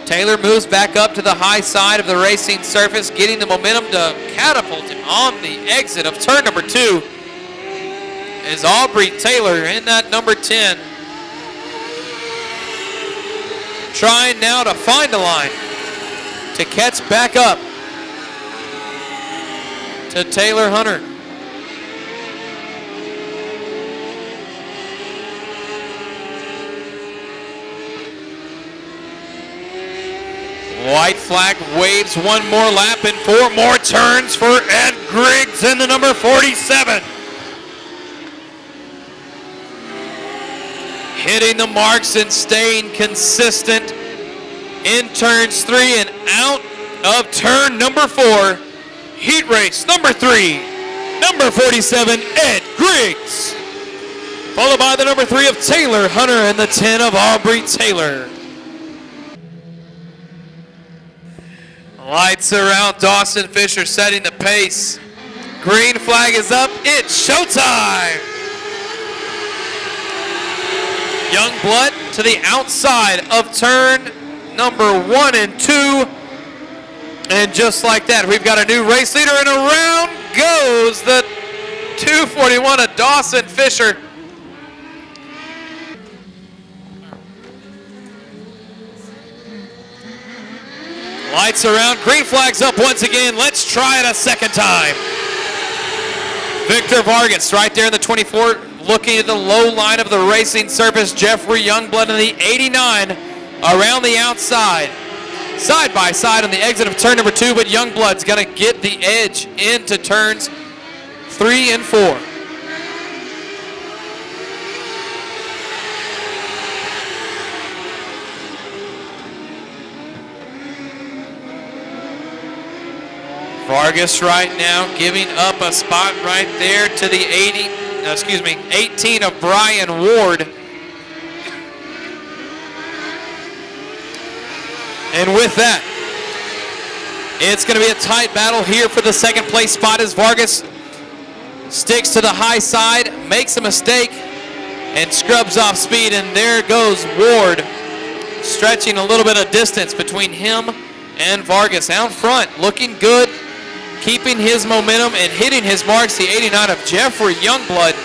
Taylor moves back up to the high side of the racing surface, getting the momentum to catapult him on the exit of turn number 2. As Aubrey Taylor in that number 10, trying now to find a line to catch back up to Taylor Hunter. White flag waves, one more lap and 4 more turns for Ed Griggs in the number 47. Hitting the marks and staying consistent in turns 3 and out of turn number 4. Heat race number 3, number 47, Ed Griggs. Followed by the number 3 of Taylor Hunter and the 10 of Aubrey Taylor. Lights are out. Dawson Fisher setting the pace. Green flag is up. It's showtime. Youngblood to the outside of turn number 1 and 2. And just like that, we've got a new race leader, and around goes the 241 of Dawson Fisher. Lights around, green flags up once again. Let's try it a second time. Victor Vargas right there in the 24 looking at the low line of the racing surface. Jeffrey Youngblood in the 89 around the outside. Side by side on the exit of turn number 2, but Youngblood's going to get the edge into turns 3 and 4. Vargas right now giving up a spot right there to the 18 of Brian Ward. And with that, it's going to be a tight battle here for the second place spot as Vargas sticks to the high side, makes a mistake, and scrubs off speed. And there goes Ward, stretching a little bit of distance between him and Vargas. Out front, looking good, keeping his momentum and hitting his marks, the 89 of Jeffrey Youngblood.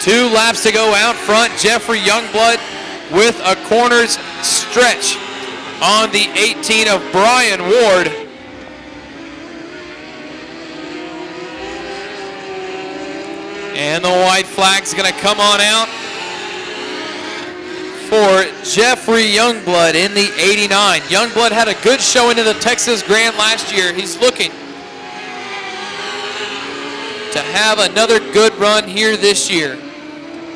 Two laps to go out front. Jeffrey Youngblood with a corners stretch on the 18 of Brian Ward. And the white flag's going to come on out for Jeffrey Youngblood in the 89. Youngblood had a good showing in the Texas Grand last year. He's looking to have another good run here this year.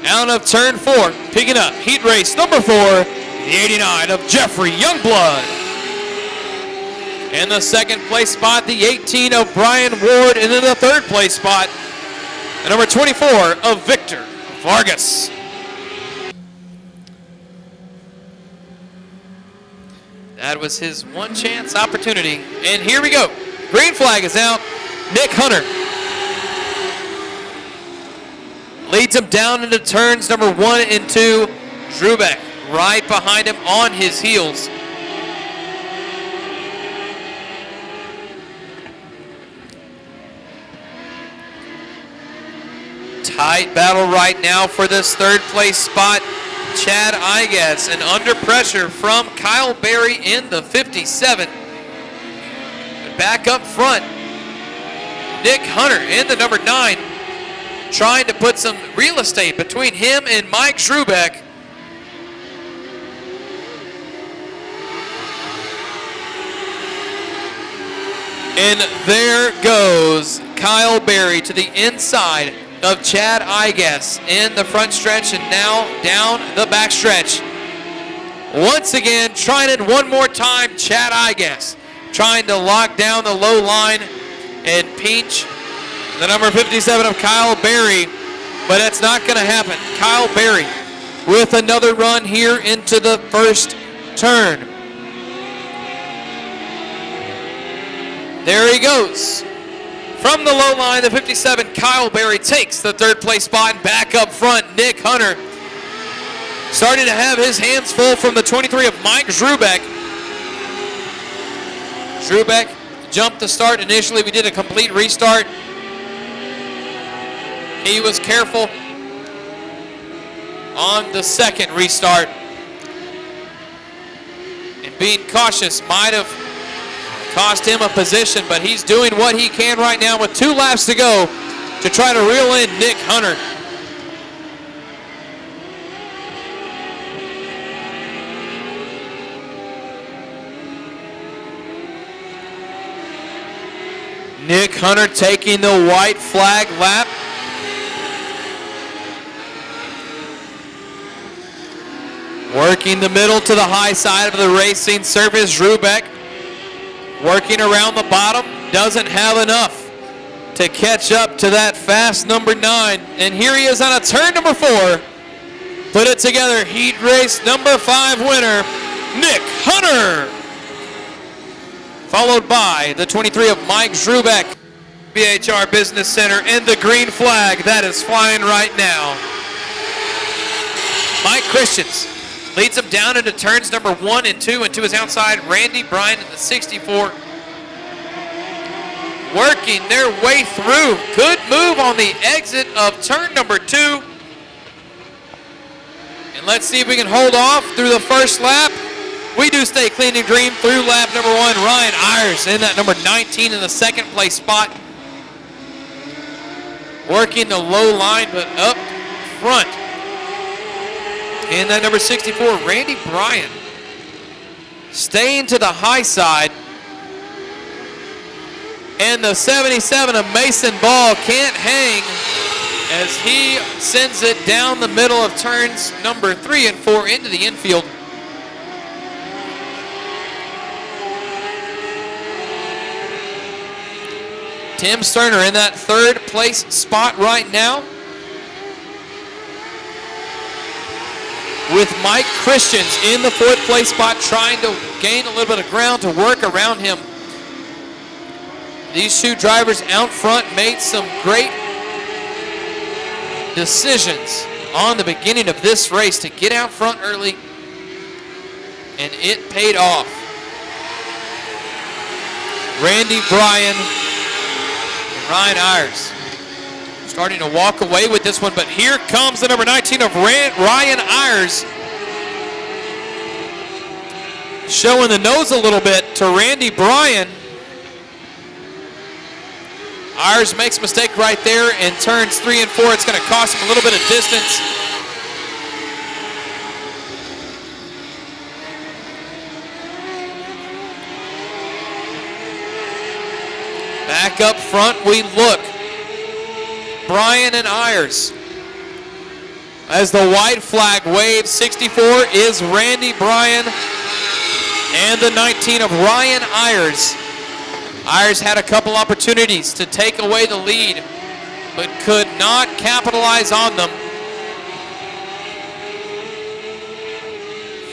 Out of turn 4, picking up heat race number 4, the 89 of Jeffrey Youngblood. In the second place spot, the 18 of Brian Ward, and in the third place spot, the number 24 of Victor Vargas. That was his one chance opportunity. And here we go. Green flag is out. Nick Hunter leads him down into turns number 1 and 2. Drubeck right behind him on his heels. Tight battle right now for this third place spot. Chad Igas, and under pressure from Kyle Berry in the 57. Back up front, Nick Hunter in the number 9, trying to put some real estate between him and Mike Drubeck. And there goes Kyle Berry to the inside of Chad Igas in the front stretch, and now down the back stretch. Once again, trying it one more time, Chad Igas trying to lock down the low line and pinch the number 57 of Kyle Berry, but it's not going to happen. Kyle Berry with another run here into the first turn. There he goes. From the low line, the 57, Kyle Berry takes the third place spot, and back up front, Nick Hunter starting to have his hands full from the 23 of Mike Drubeck. Drubeck jumped the start initially. We did a complete restart. He was careful on the second restart, and being cautious might have cost him a position, but he's doing what he can right now with 2 laps to go to try to reel in Nick Hunter. Nick Hunter taking the white flag lap. Working the middle to the high side of the racing surface, Drubeck working around the bottom, doesn't have enough to catch up to that fast number 9. And here he is on a turn number 4. Put it together, heat race number 5 winner, Nick Hunter. Followed by the 23 of Mike Zrubeck. BHR Business Center and the green flag that is flying right now. Mike Christians leads them down into turns number 1 and 2, and to his outside, Randy Bryan in the 64. Working their way through. Good move on the exit of turn number 2. And let's see if we can hold off through the first lap. We do stay clean and green through lap number 1. Ryan Ayers in that number 19 in the second place spot. Working the low line, but up front. In that number 64, Randy Bryan. Staying to the high side. And the 77 of Mason Ball can't hang as he sends it down the middle of turns number 3 and 4 into the infield. Tim Sterner in that third place spot right now, with Mike Christians in the fourth place spot, trying to gain a little bit of ground to work around him. These two drivers out front made some great decisions on the beginning of this race to get out front early, and it paid off. Randy Bryan, Ryan Ayers starting to walk away with this one, but here comes the number 19 of Ryan Ayers, showing the nose a little bit to Randy Bryan. Ayers makes a mistake right there in turns 3 and 4. It's going to cost him a little bit of distance. Back up front we look. Bryan and Ayers. As the white flag waves, 64 is Randy Bryan and the 19 of Ryan Ayers. Ayers had a couple opportunities to take away the lead, but could not capitalize on them.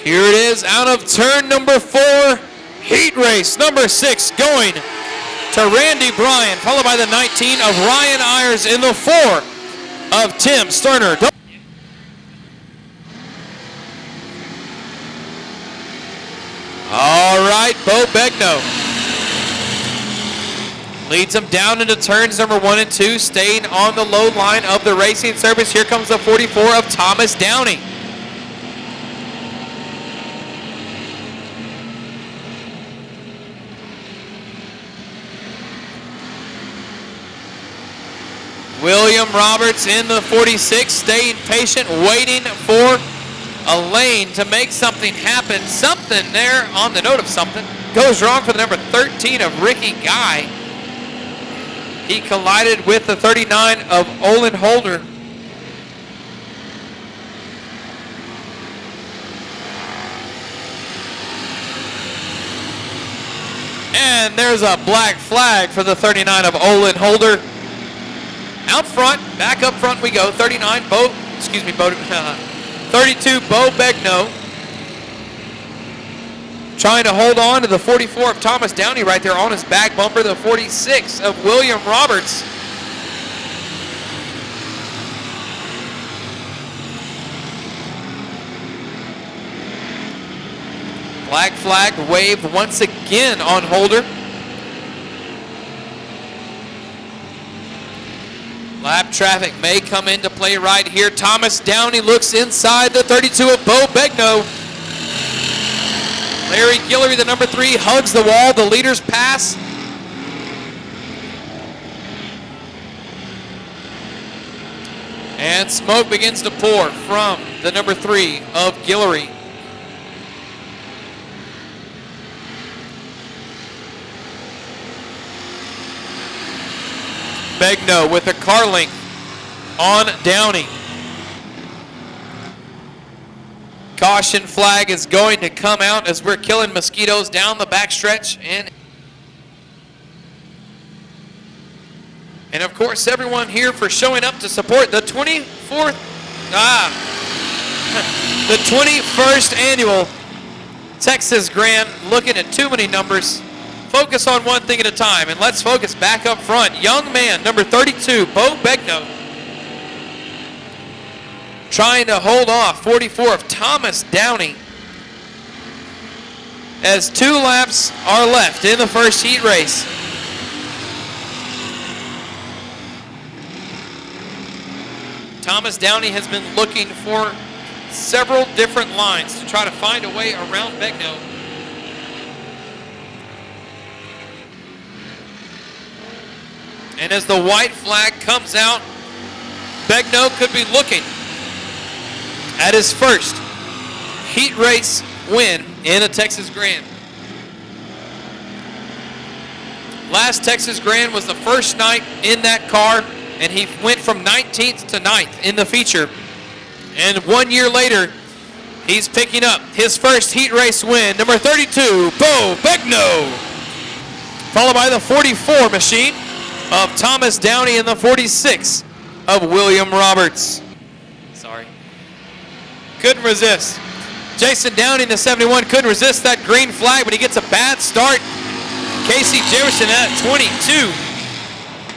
Here it is out of turn number 4. Heat race number 6 going to Randy Bryan, followed by the 19 of Ryan Ayers in the 4 of Tim Sterner. All right, Bo Begno leads them down into turns number 1 and 2, staying on the low line of the racing service. Here comes the 44 of Thomas Downey. William Roberts in the 46, staying patient, waiting for a lane to make something happen. Something there on the note of something goes wrong for the number 13 of Ricky Guy. He collided with the 39 of Olin Holder. And there's a black flag for the 39 of Olin Holder. Out front, back up front we go. 32 Bo Begno. Trying to hold on to the 44 of Thomas Downey right there on his back bumper. The 46 of William Roberts. Black flag waved once again on Holder. Lap traffic may come into play right here. Thomas Downey looks inside the 32 of Bo Begno. Larry Guillory, the number 3, hugs the wall. The leaders pass. And smoke begins to pour from the number 3 of Guillory. Begno with a car length on Downey. Caution flag is going to come out as we're killing mosquitoes down the backstretch. And of course, everyone here for showing up to support the 21st annual Texas Grand looking at too many numbers. Focus on one thing at a time, and let's focus back up front. Young man, number 32, Bo Begno, trying to hold off 44 of Thomas Downey as 2 laps are left in the first heat race. Thomas Downey has been looking for several different lines to try to find a way around Begno. And as the white flag comes out, Begno could be looking at his first heat race win in a Texas Grand. Last Texas Grand was the first night in that car, and he went from 19th to 9th in the feature. And 1 year later, he's picking up his first heat race win, number 32, Bo Begno, followed by the 44 machine of Thomas Downey and the 46 of William Roberts. Sorry. Couldn't resist. Jason Downey in the 71 couldn't resist that green flag, but he gets a bad start. Casey Jefferson at 22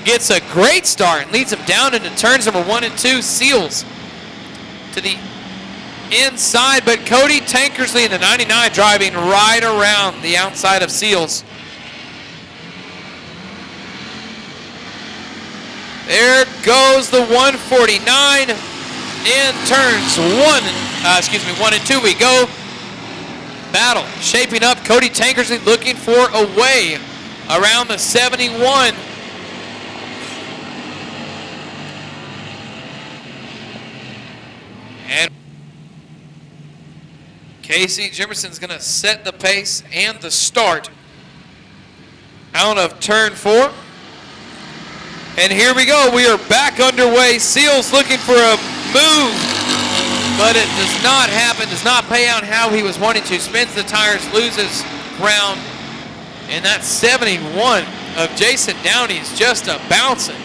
gets a great start and leads him down into turns number 1 and 2. Seals to the inside, but Cody Tankersley in the 99 driving right around the outside of Seals. There goes the 149 in turns 1 and 2 we go. Battle shaping up. Cody Tankersley looking for a way around the 71. And Casey Jefferson's going to set the pace and the start out of turn 4. And here we go. We are back underway. Seals looking for a move, but it does not happen, does not pay out how he was wanting to. Spins the tires, loses ground, and that 71 of Jason Downey is just a bouncing.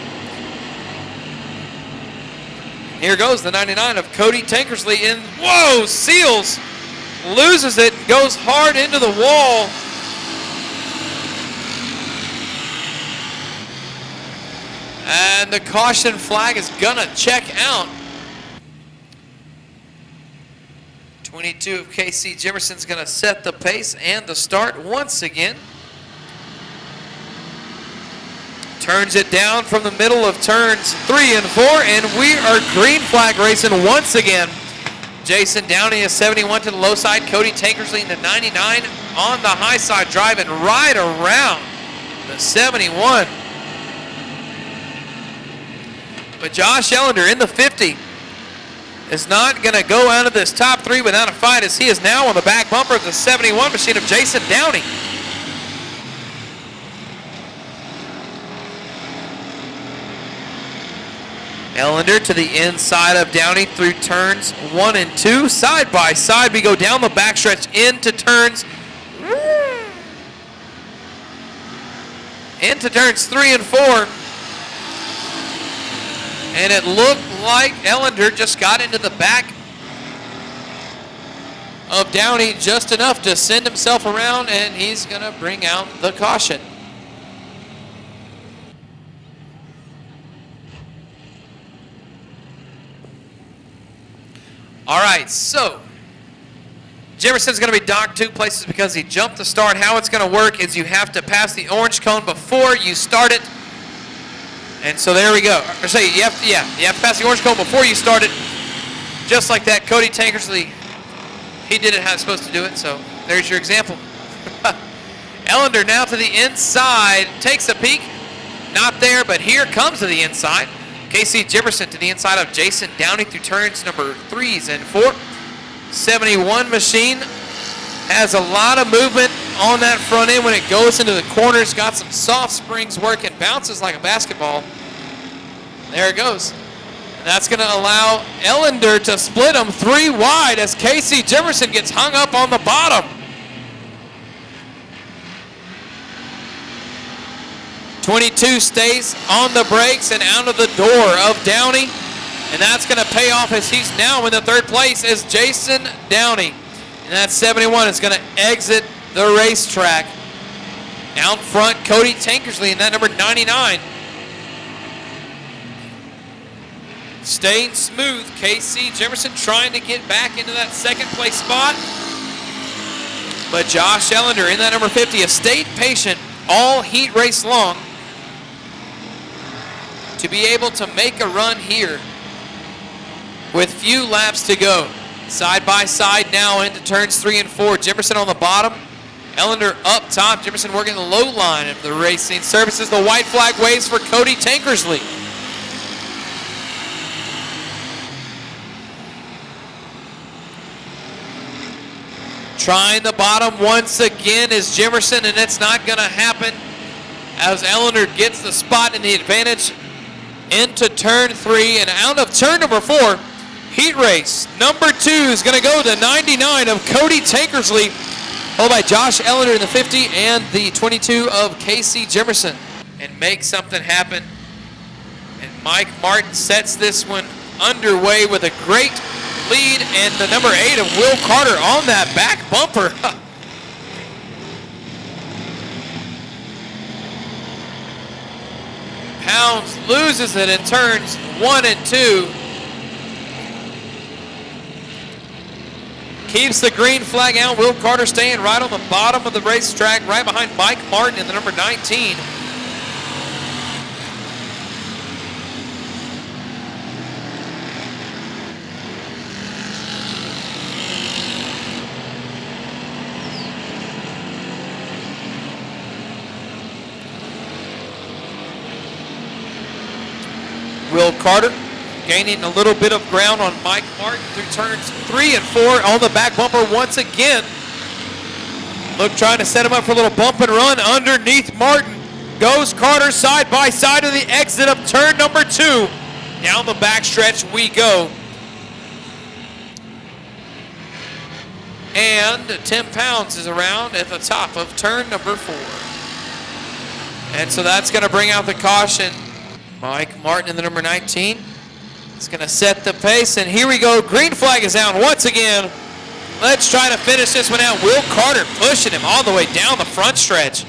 Here goes the 99 of Cody Tankersley in. Whoa, Seals loses it, goes hard into the wall. And the caution flag is gonna check out. 22 of KC Jefferson's gonna set the pace and the start once again. Turns it down from the middle of turns 3 and 4, and we are green flag racing once again. Jason Downey is 71 to the low side. Cody Tankersley in the 99 on the high side, driving right around the 71. But Josh Ellender in the 50 is not going to go out of this top 3 without a fight, as he is now on the back bumper of the 71 machine of Jason Downey. Ellender to the inside of Downey through turns 1 and 2. Side by side, we go down the backstretch into turns 3 and 4. And it looked like Ellender just got into the back of Downey just enough to send himself around, and he's going to bring out the caution. All right, so Jefferson's going to be docked 2 places because he jumped the start. How it's going to work is you have to pass the orange cone before you start it. And so there we go. Or say you have to pass the orange cone before you start it. Just like that, Cody Tankersley, he did it how it's supposed to do it. So there's your example. Ellender now to the inside, takes a peek. Not there, but here comes to the inside. KC Jefferson to the inside of Jason Downey through turns number 3s and 4. 71 machine has a lot of movement on that front end when it goes into the corners. Got some soft springs working, bounces like a basketball. There it goes. And that's going to allow Ellender to split him 3 wide as Casey Jefferson gets hung up on the bottom. 22 stays on the brakes and out of the door of Downey. And that's going to pay off as he's now in the 3rd place as Jason Downey And that 71 is going to exit the racetrack. Out front, Cody Tankersley in that number 99. Staying smooth, KC Jefferson trying to get back into that second place spot. But Josh Ellender in that number 50 has stayed patient all heat race long to be able to make a run here with few laps to go. Side by side now into turns 3 and 4. Jefferson on the bottom, Ellender up top. Jefferson working the low line of the racing surfaces. The white flag waves for Cody Tankersley. Trying the bottom once again is Jefferson, and it's not going to happen as Ellender gets the spot and the advantage into turn 3 and out of turn number 4. Heat race number 2 is going to go to 99 of Cody Tankersley, followed by Josh Ellender in the 50 and the 22 of KC Jefferson. And make something happen. And Mike Martin sets this one underway with a great lead, and the number 8 of Will Carter on that back bumper. Pounds loses it in turns 1 and 2. Keeps the green flag out. Will Carter staying right on the bottom of the racetrack, right behind Mike Martin in the number 19. Will Carter gaining a little bit of ground on Mike Martin through turns 3 and 4 on the back bumper once again. Look, trying to set him up for a little bump and run underneath Martin. Goes Carter side by side to the exit of turn number 2. Down the backstretch we go. And Tim Pounds is around at the top of turn number 4. And so that's going to bring out the caution. Mike Martin in the number 19 is going to set the pace, and here we go. Green flag is out once again. Let's try to finish this one out. Will Carter pushing him all the way down the front stretch.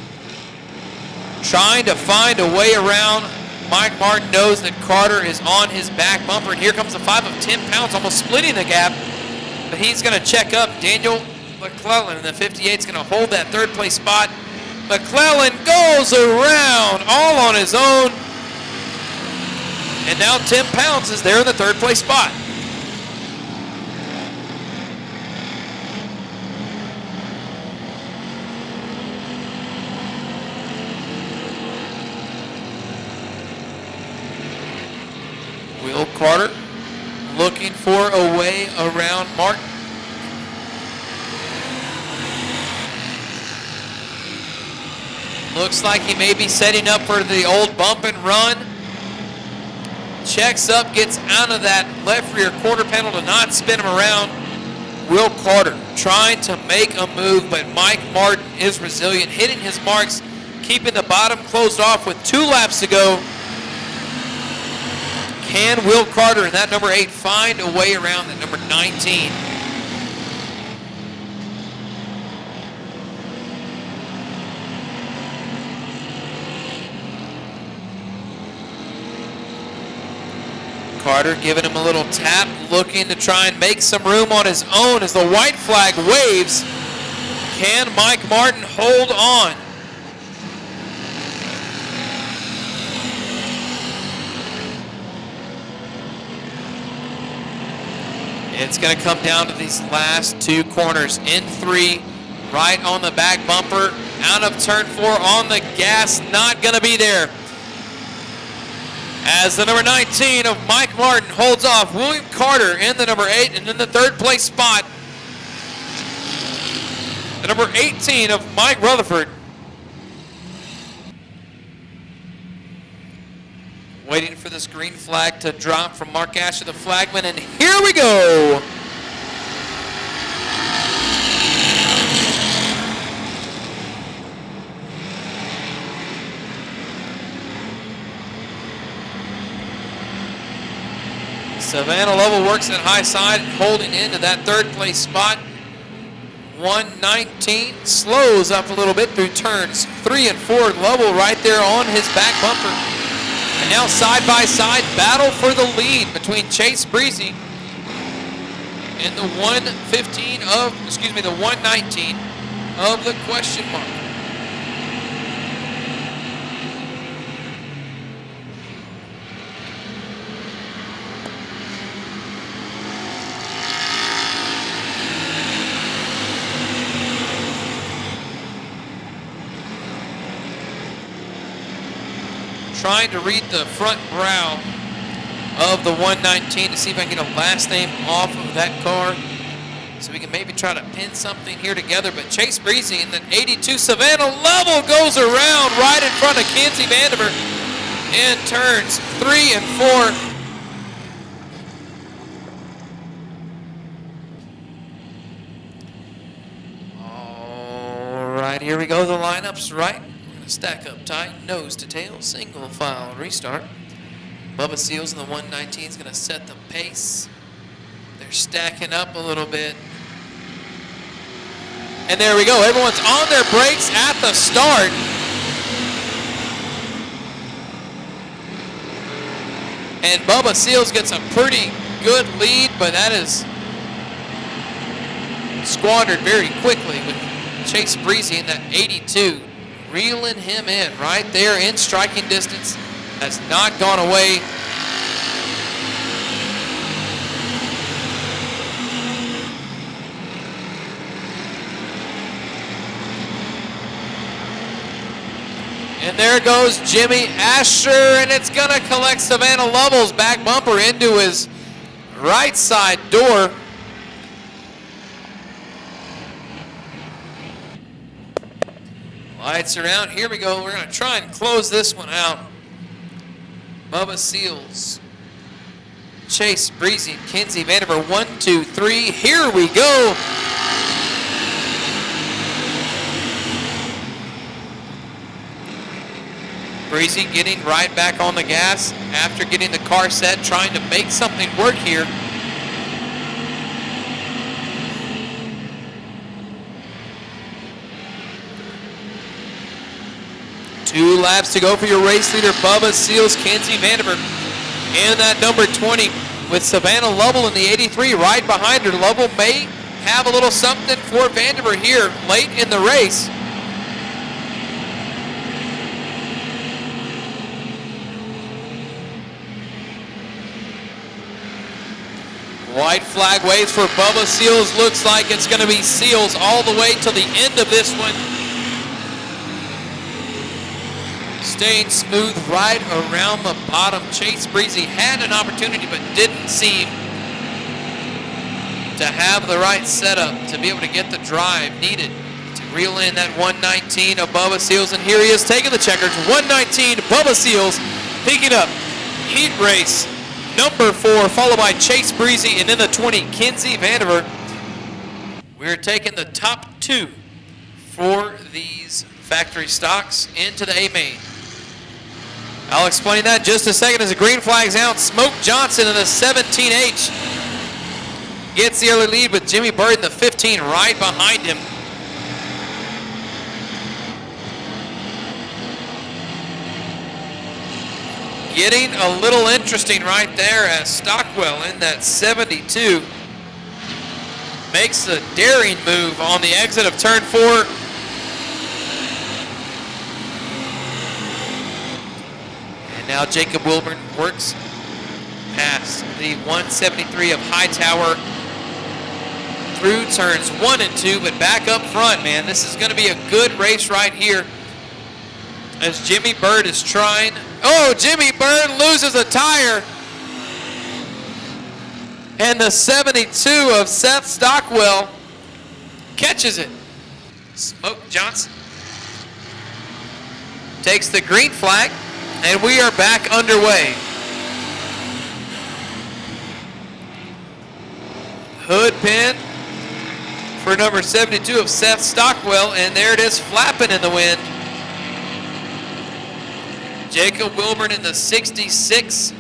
Trying to find a way around. Mike Martin knows that Carter is on his back bumper, and here comes the 5 of 10 pounds, almost splitting the gap. But he's going to check up. Daniel McClellan in the 58 is going to hold that third place spot. McClellan goes around all on his own. And now Tim Pounds is there in the third place spot. Will Carter looking for a way around Martin. Looks like he may be setting up for the old bump and run. Checks up, gets out of that left rear quarter panel to not spin him around. Will Carter trying to make a move, but Mike Martin is resilient, hitting his marks, keeping the bottom closed off with 2 laps to go. Can Will Carter in that number 8 find a way around the number 19? Carter giving him a little tap, looking to try and make some room on his own as the white flag waves. Can Mike Martin hold on? It's going to come down to these last 2 corners. In 3, right on the back bumper, out of turn 4 on the gas, not going to be there. As the number 19 of Mike Martin holds off William Carter in the number 8, and in the third place spot, the number 18 of Mike Rutherford. Waiting for this green flag to drop from Mark Asher, the flagman, and here we go. Savannah Lovell works at high side, holding into that third place spot. 119 slows up a little bit through turns 3 and 4. Lovell right there on his back bumper. And now side by side battle for the lead between Chase Breezy and the 119 of the question mark. Trying to read the front brow of the 119 to see if I can get a last name off of that car so we can maybe try to pin something here together. But Chase Breezy in the 82 Savannah Lovell goes around right in front of Kenzie Vandiver in turns 3 and 4. All right, here we go. The lineups right. Stack up tight, nose to tail, single file restart. Bubba Seals in the 119 is going to set the pace. They're stacking up a little bit. And there we go. Everyone's on their brakes at the start. And Bubba Seals gets a pretty good lead, but that is squandered very quickly with Chase Breezy in that 82. Reeling him in right there in striking distance. Has not gone away. And there goes Jimmy Asher, and it's going to collect Savannah Lovell's back bumper into his right side door. Lights are out. Here we go. We're going to try and close this one out. Bubba Seals, Chase Breezy, and Kenzie Vandiver. 1, 2, 3. Here we go. Breezy getting right back on the gas after getting the car set, trying to make something work here. Two laps to go for your race leader, Bubba Seals, Kenzie Vandiver. And that number 20 with Savannah Lovell in the 83 right behind her. Lovell may have a little something for Vandiver here late in the race. White flag waves for Bubba Seals. Looks like it's going to be Seals all the way till the end of this one. Staying smooth right around the bottom. Chase Breezy had an opportunity but didn't seem to have the right setup to be able to get the drive needed to reel in that 119 of Bubba Seals. And here he is taking the checkers. 119 Bubba Seals picking up heat race number 4, followed by Chase Breezy, and then the 20, Kenzie Vandiver. We're taking the top 2 for these factory stocks into the A-main. I'll explain that in just a second as the green flag's out. Smoke Johnson in the 17H gets the early lead with Jimmy Bird in the 15 right behind him. Getting a little interesting right there as Stockwell in that 72 makes a daring move on the exit of turn 4. Now Jacob Wilburn works past the 173 of Hightower through turns 1 and 2, but back up front, man. This is going to be a good race right here as Jimmy Bird is trying. Oh, Jimmy Bird loses a tire. And the 72 of Seth Stockwell catches it. Smoke Johnson takes the green flag. And we are back underway. Hood pin for number 72 of Seth Stockwell, and there it is flapping in the wind. Jacob Wilburn in the 66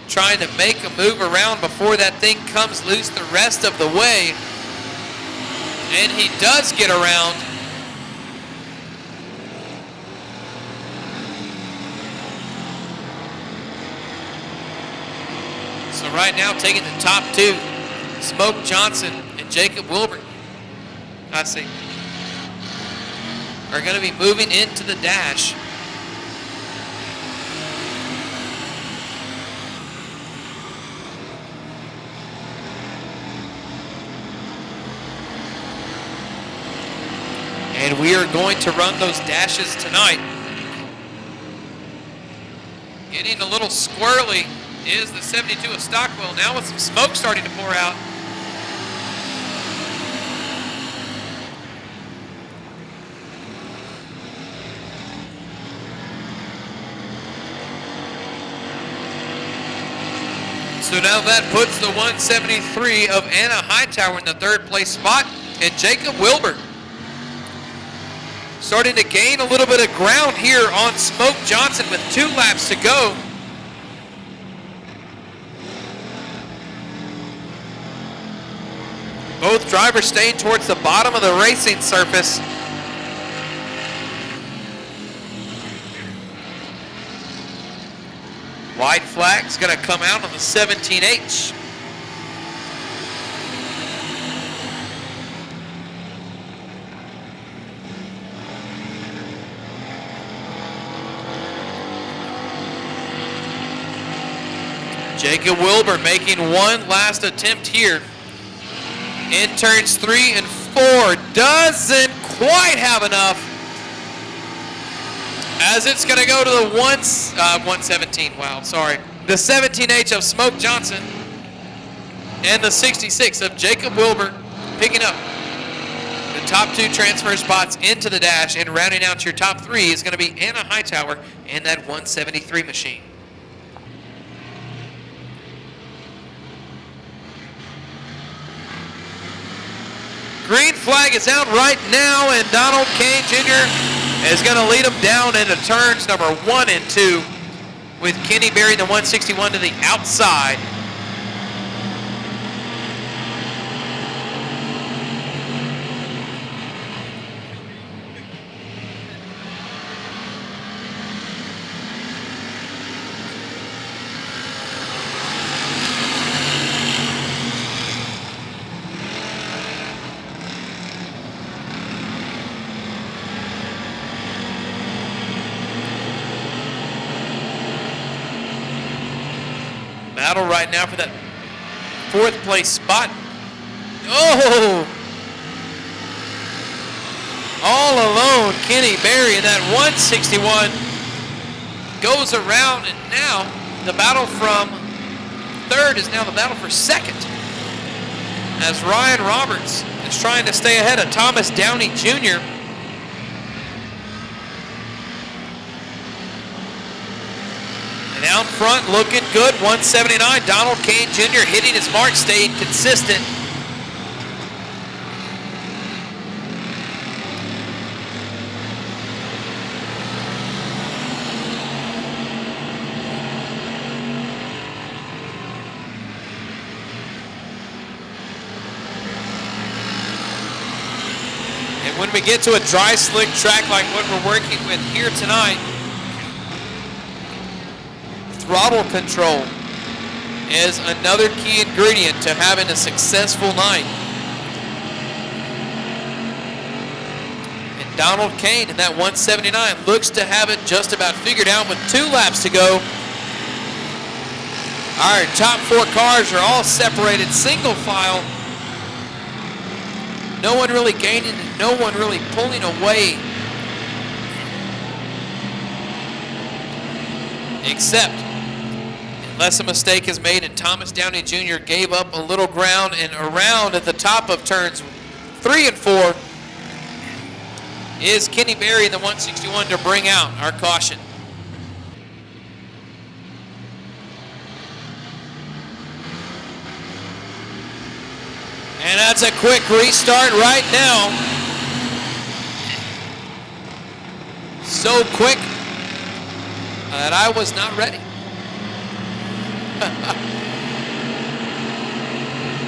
trying to make a move around before that thing comes loose the rest of the way. And he does get around. So right now taking the top two, Smoke Johnson and Jacob Wilbur, are going to be moving into the dash. And we are going to run those dashes tonight. Getting a little squirrely is the 72 of Stockwell, now with some smoke starting to pour out. So now that puts the 173 of Anna Hightower in the third place spot, and Jacob Wilbur starting to gain a little bit of ground here on Smoke Johnson with 2 laps to go. Both drivers staying towards the bottom of the racing surface. White flag's going to come out on the 17H. Jacob Wilbur making one last attempt here. In turns 3 and 4, doesn't quite have enough, as it's going to go to the 117. Wow, sorry. The 17H of Smoke Johnson and the 66 of Jacob Wilbur picking up the top 2 transfer spots into the dash, and rounding out your top 3 is going to be Anna Hightower and that 173 machine. Green flag is out right now, and Donald Kane Jr. is going to lead them down into turns number 1 and 2, with Kenny Berry, the 161, to the outside. Battle right now for that 4th place spot. Oh! All alone, Kenny Berry in that 161 goes around, and now the battle from 3rd is now the battle for 2nd, as Ryan Roberts is trying to stay ahead of Thomas Downey Jr. And out front, looking good, 179. Donald Kane Jr. hitting his mark, staying consistent. And when we get to a dry, slick track like what we're working with here tonight, throttle control is another key ingredient to having a successful night. And Donald Kane in that 179 looks to have it just about figured out with 2 laps to go. Our top 4 cars are all separated single file. No one really gaining and no one really pulling away, except unless a mistake is made and Thomas Downey Jr. gave up a little ground and around at the top of turns 3 and 4 is Kenny Berry in the 161 to bring out our caution. And that's a quick restart right now. So quick that I was not ready.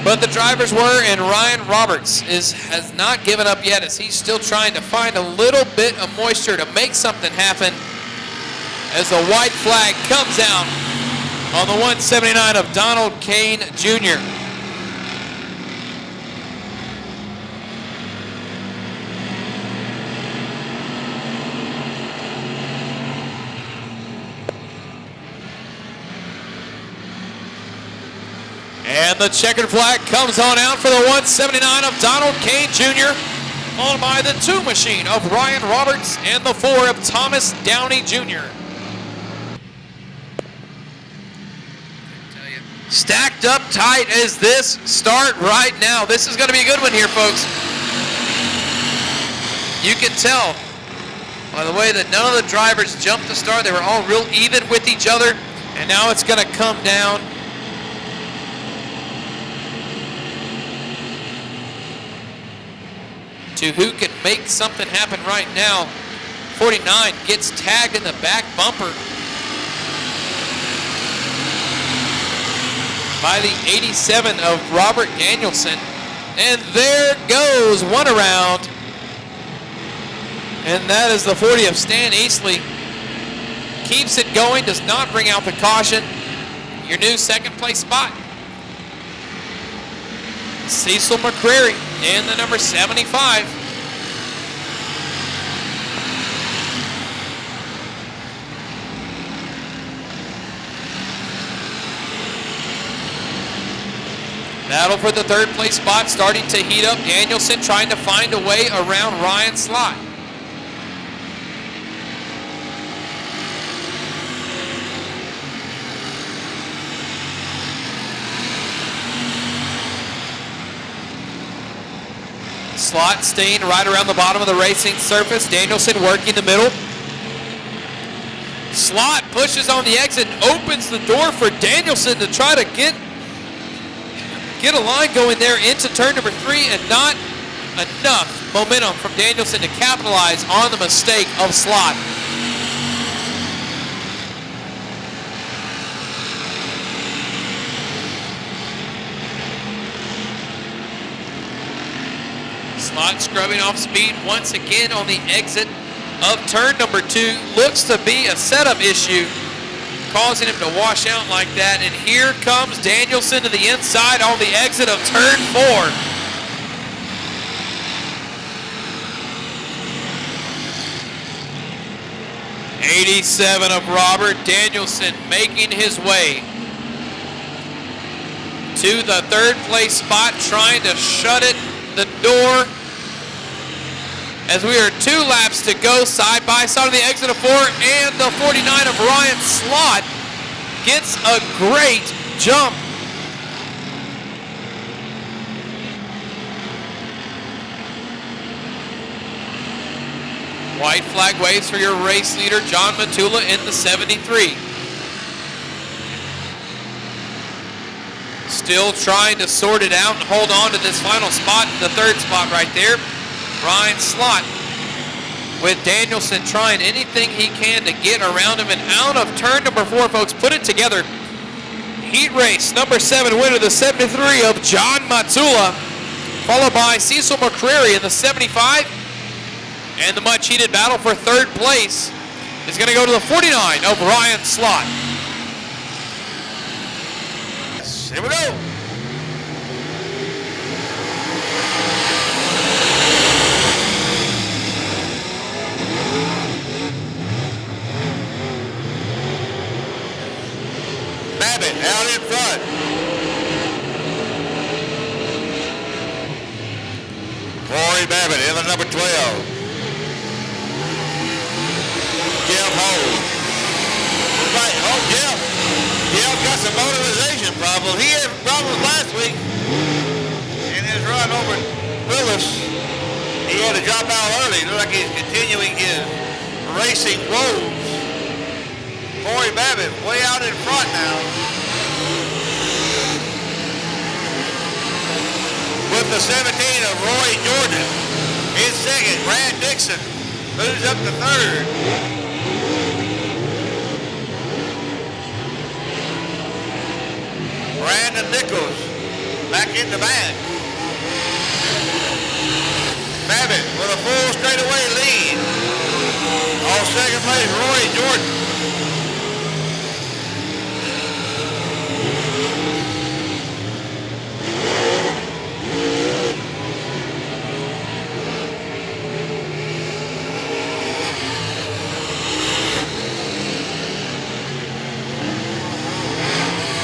But the drivers were, and Ryan Roberts has not given up yet as he's still trying to find a little bit of moisture to make something happen as the white flag comes out on the 179 of Donald Kane Jr. And the checkered flag comes on out for the 179 of Donald Kane Jr., followed by the 2 machine of Ryan Roberts and the 4 of Thomas Downey Jr. Stacked up tight as this start right now. This is going to be a good one here, folks. You can tell by the way that none of the drivers jumped the start. They were all real even with each other, and now it's going to come down to who can make something happen right now. 49 gets tagged in the back bumper by the 87 of Robert Danielson. And there goes one around. And that is the 40 of Stan Eastley. Keeps it going, does not bring out the caution. Your new second place spot. Cecil McCreary in the number 75. Battle for the third place spot starting to heat up. Danielson trying to find a way around Ryan Slott. Slott staying right around the bottom of the racing surface. Danielson working the middle. Slott pushes on the exit and opens the door for Danielson to try to get a line going there into turn number 3, and not enough momentum from Danielson to capitalize on the mistake of Slott. Slott scrubbing off speed once again on the exit of turn number 2. Looks to be a setup issue causing him to wash out like that. And here comes Danielson to the inside on the exit of turn 4. '87 of Robert Danielson making his way to the third place spot, trying to shut it, the door, as we are 2 laps to go side by side on the exit of 4, and the 49 of Ryan Slott gets a great jump. White flag waves for your race leader, John Matula, in the 73. Still trying to sort it out and hold on to this final spot, the third spot right there. Ryan Slott with Danielson trying anything he can to get around him, and out of turn number 4, folks. Put it together. Heat race number 7 winner, the 73 of John Matula, followed by Cecil McCreary in the 75. And the much heated battle for third place is going to go to the 49 of Ryan Slott. Here we go. Babbitt out in front. Corey Babbitt in the number 12. Jeff Holt. Right. Oh, Jeff. Jeff got some motorization problems. He had problems last week in his run over at Willis. He had to drop out early. Looks like he's continuing his racing woes. Corey Babbitt way out in front now. With the 17 of Roy Jordan. In second, Brad Dixon moves up to third. Brandon Nichols back in the back. Babbitt with a full straightaway lead. On second place, Roy Jordan.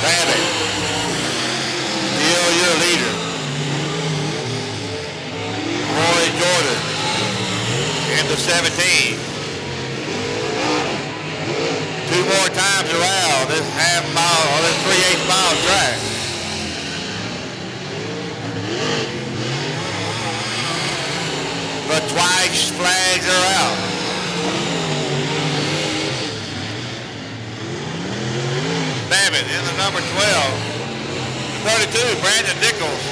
Babbitt, still your leader. Roy Jordan into 17. Two more times around this half mile or this 3/8 mile track. The twice flags are out. Babbitt in the number 12. 32, Brandon Nichols.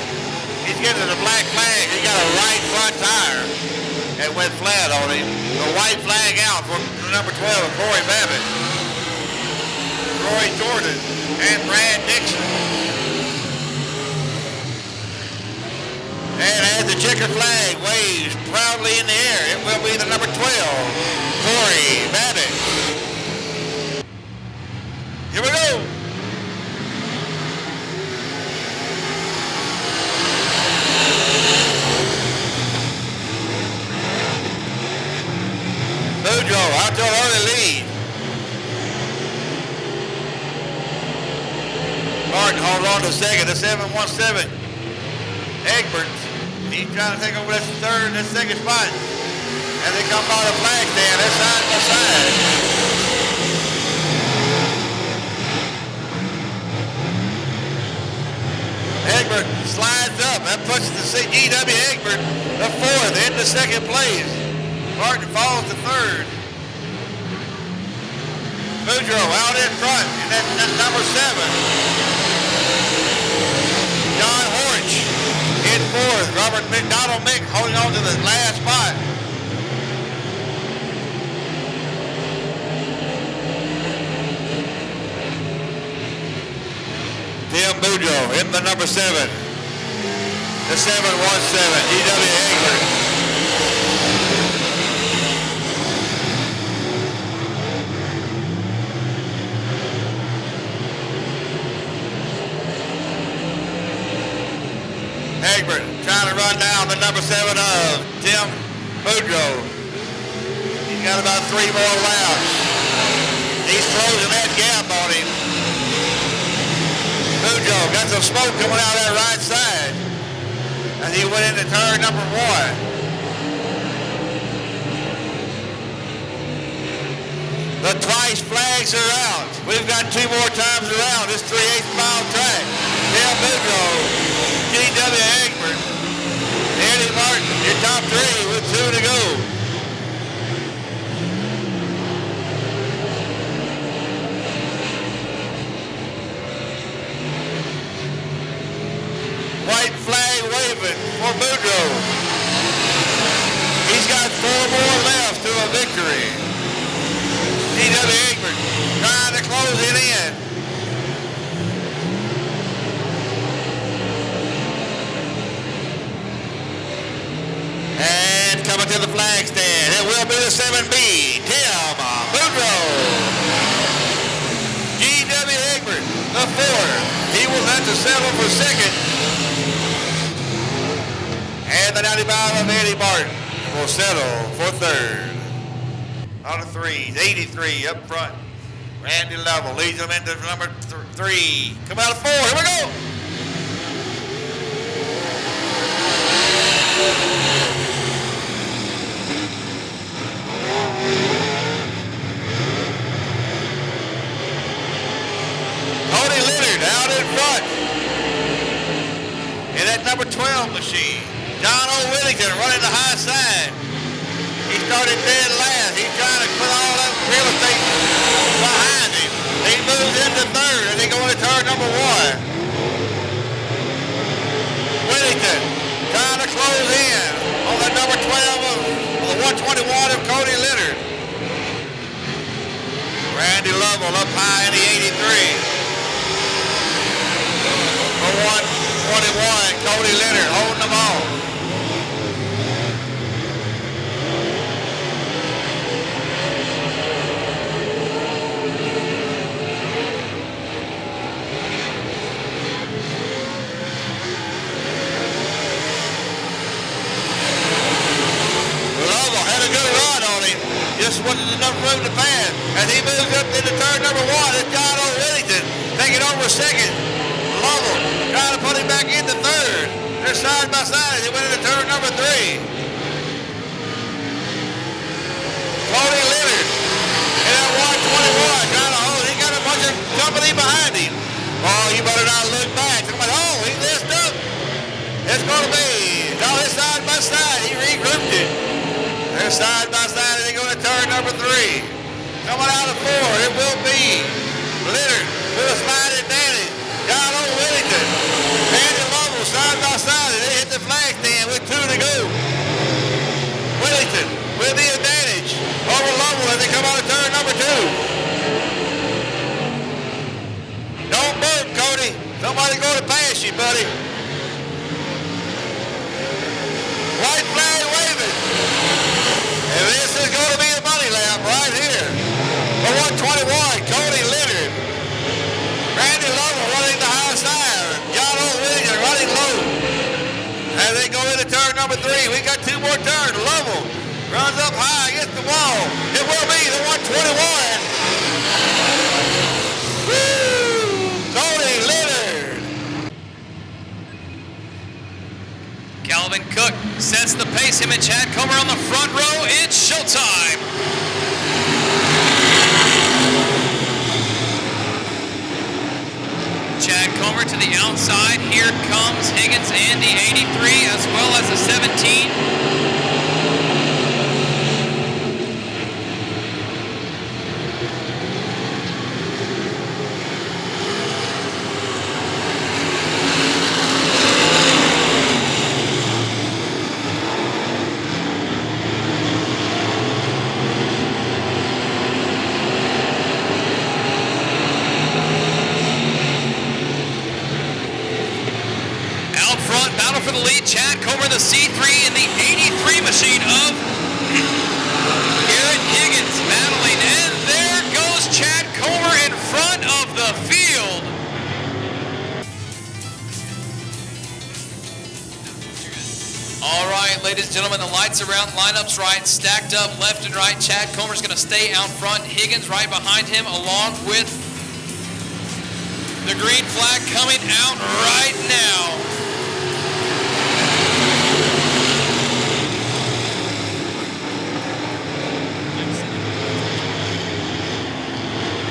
He's getting the black flag. He got a right front tire that went flat on him. The white flag out for the number 12 of Corey Babbitt. Roy Jordan and Brad Dixon. And as the checker flag waves proudly in the air, it will be the number 12, Corey Babbitt. Here we go. Boudreaux out to an early lead. Martin holds on to second, the 717. Egbert, he's trying to take over this third, this second spot. As they come by the flag stand, they're side by side. Egbert slides up. That puts the GW Egbert, the fourth, into second place. Martin falls to third. Boudreaux out in front, and that's number 7. John Horch in fourth. Robert McDonald Mick holding on to the last spot. Tim Boudreaux in the number 7. The 717, GW Egbert. Egbert trying to run down the number 7 of Tim Boudreaux. He's got about 3 more laps. He's closing that gap on him. Boudreaux got some smoke coming out of that right side as he went into turn number 1. The twice flags are out. We've got 2 more times around this 3/8 mile track. Tim Boudreaux, GW Egbert, Eddie Martin, your top 3 with 2 to go. White flag waving for Boudreaux. He's got 4 more left to a victory. GW Egbert trying to close it in. And coming to the flag stand, it will be the 7B, Tim Boudreaux. GW Egbert, the 4. He will have to settle for second. And the 95 of Eddie Martin will settle for third. On the 3s, 83 up front. Randy Lovell leads them into number 3. Come out of 4, here we go. Tony Leonard out in front. In that number 12 machine. John O. Whittington running the high side. He started dead last. He's trying to put all that real estate behind him. He moves into third and they go into turn number 1. Whittington trying to close in on the number 12 of the 121 of Cody Leonard. Randy Lovell up high in the 83. For 121 Cody Leonard holding them off. Just wasn't enough room to pass. As he moves up into turn number 1, it's John O. Whittington taking over second. Lovell trying to put him back into third. They're side by side as he went into turn number 3. Cody Leonard in that 121 trying to hold. He got a bunch of company behind him. Oh, you better not look back. Somebody, oh, he messed up. It's going to be. No, it's side by side. He regrouped it. They're side by side as they go to turn number 3. Coming out of 4, it will be Leonard with a slide advantage. John O. Whittington. Andy Lovell side by side as they hit the flag stand with 2 to go. Whittington with the advantage over Lovell as they come out of turn number 2. Don't burp, Cody. Somebody's going to pass you, buddy. White flag waving. And this is going to be a money lap right here. For 121, Cody Leonard. Randy Lovell running the high side. John O. Whittington running low. As they go into turn number 3, we got 2 more turns. Lovell runs up high against the wall. It will be the 121. Woo! Cody Leonard. Calvin Cook sets the pace. Him and Chad Comer on the front row. It's showtime. Chad Comer to the outside. Here comes Higgins and the 83 as well as the 17. For the lead, Chad Comer, the C3 in the 83 machine of Garrett Higgins battling, and there goes Chad Comer in front of the field. All right, ladies and gentlemen, the lights around, lineups right, stacked up left and right. Chad Comer's going to stay out front. Higgins right behind him, along with the green flag coming out right now.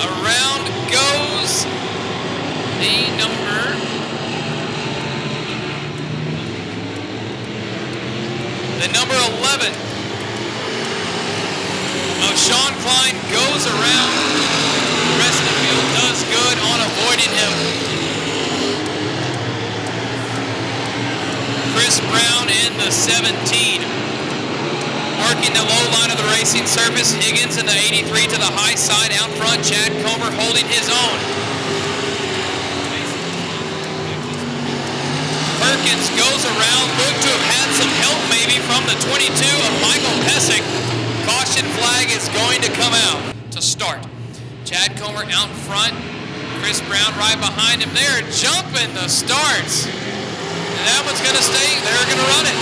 Around goes the number 11 of Sean Klein goes around. The rest of the field does good on avoiding him. Chris Brown in the 17. Working the low line of the racing surface. Higgins in the 83 to the high side out front. Chad Comer holding his own. Perkins goes around. Looked to have had some help maybe from the 22 of Michael Pesic. Caution flag is going to come out to start. Chad Comer out front. Chris Brown right behind him there. Jumping the starts. And that one's going to stay. They're going to run it.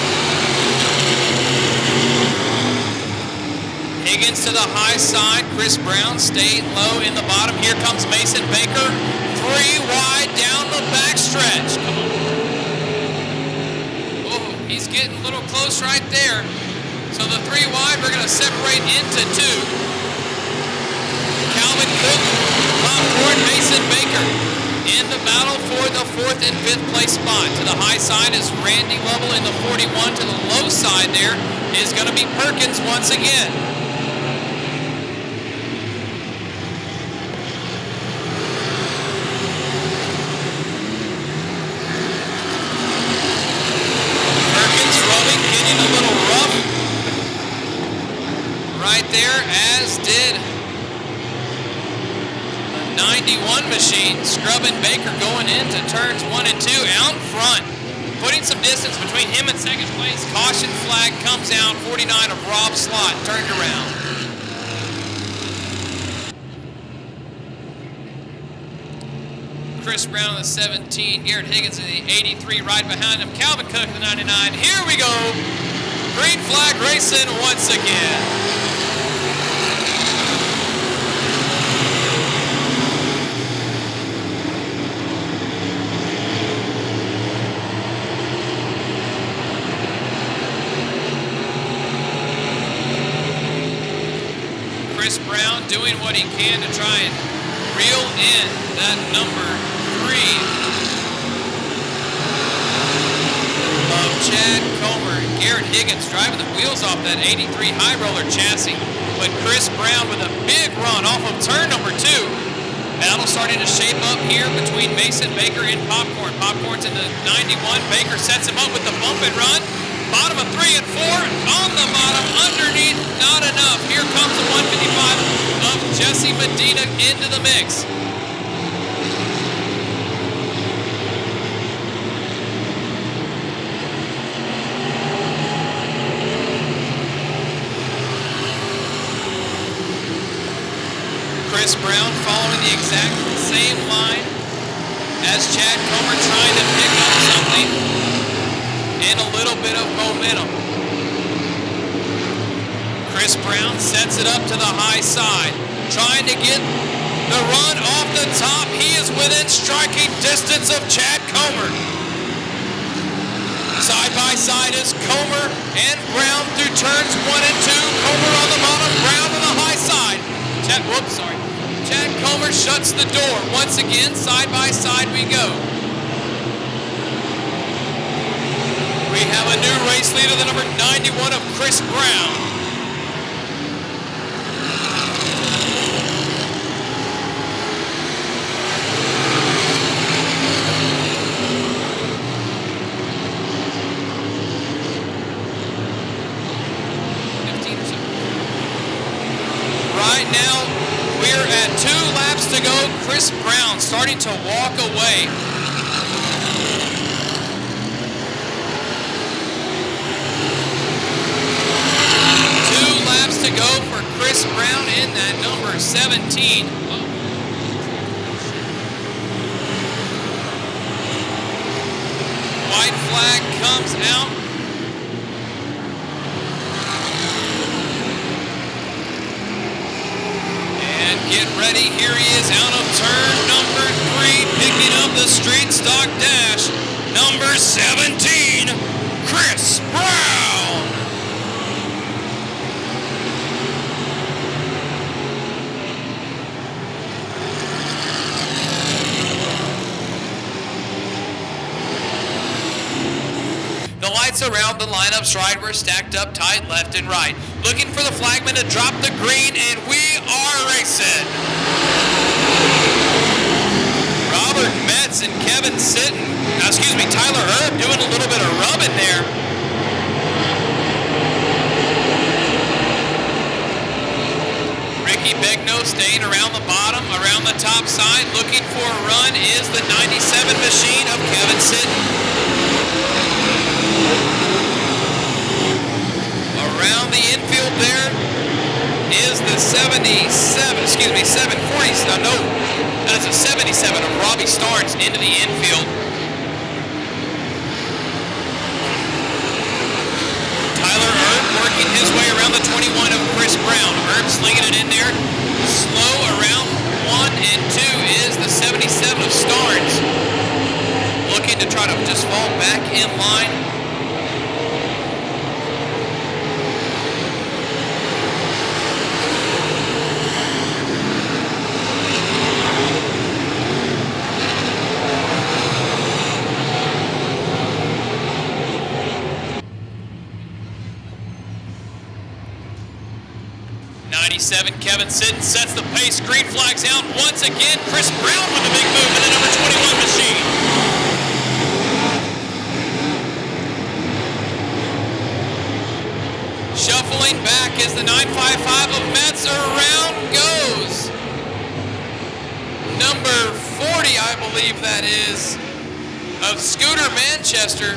Higgins to the high side. Chris Brown staying low in the bottom. Here comes Mason Baker. 3 wide down the backstretch. Come on. Oh, he's getting a little close right there. So the 3 wide, we're going to separate into 2. Calvin Cook, top toward Mason Baker. In the battle for the 4th and 5th place spot. To the high side is Randy Lovell in the 41. To the low side there is going to be Perkins once again. Right there, as did the 91 machine. Scrubbing Baker going into into turns 1 and 2 out front. Putting some distance between him and second place. Caution flag comes out. 49 of Rob Slot turned around. Chris Brown in the 17. Garrett Higgins in the 83 right behind him. Calvin Cook in the 99. Here we go. Green flag racing once again. Chris Brown doing what he can to try and reel in that number 3 of Chad Comer. Garrett Higgins driving the wheels off that 83 high roller chassis, but Chris Brown with a big run off of turn number 2. Battle starting to shape up here between Mason, Baker, and Popcorn. Popcorn's in the 91. Baker sets him up with the bump and run. Bottom of 3 and 4. On the bottom, underneath, not enough. Here comes the 155 of Jesse Medina into the mix. Chris Brown following the exact same line as Chad Comer, trying to pick up something and a little bit of momentum. Chris Brown sets it up to the high side, trying to get the run off the top. He is within striking distance of Chad Comer. Side by side is Comer and Brown through turns 1 and 2. Comer on the bottom, Brown on the high side. Chad Comer shuts the door. Once again, side by side we go. We have a new race leader, the number 91 of Chris Brown. Right now, we're at 2 laps to go. Chris Brown starting to walk away. To go for Chris Brown in that number 17. White flag comes out. And get ready, here he is out of turn number 3, picking up the street stock dash. Number 17, Chris Brown. Around the lineup's right, we're stacked up tight left and right. Looking for the flagman to drop the green, and we are racing. Robert Metz and Kevin Tyler Herb doing a little bit of rubbing there. Ricky Begno staying around the bottom, around the top side. Looking for a run is the 97 machine of Kevin Sitton. Around the infield there is the 740, that is a 77 of Robbie Starnes into the infield. Tyler Erb working his way around the 21 of Chris Brown. Erb slinging it in there. Slow around 1 and 2 is the 77 of Starnes. Looking to try to just fall back in line. Kevin Sitton sets the pace. Green flags out once again. Chris Brown with the big move in the number 21 machine. Shuffling back is the 955 of Metz. Around goes number 40, I believe that is, of Scooter Manchester.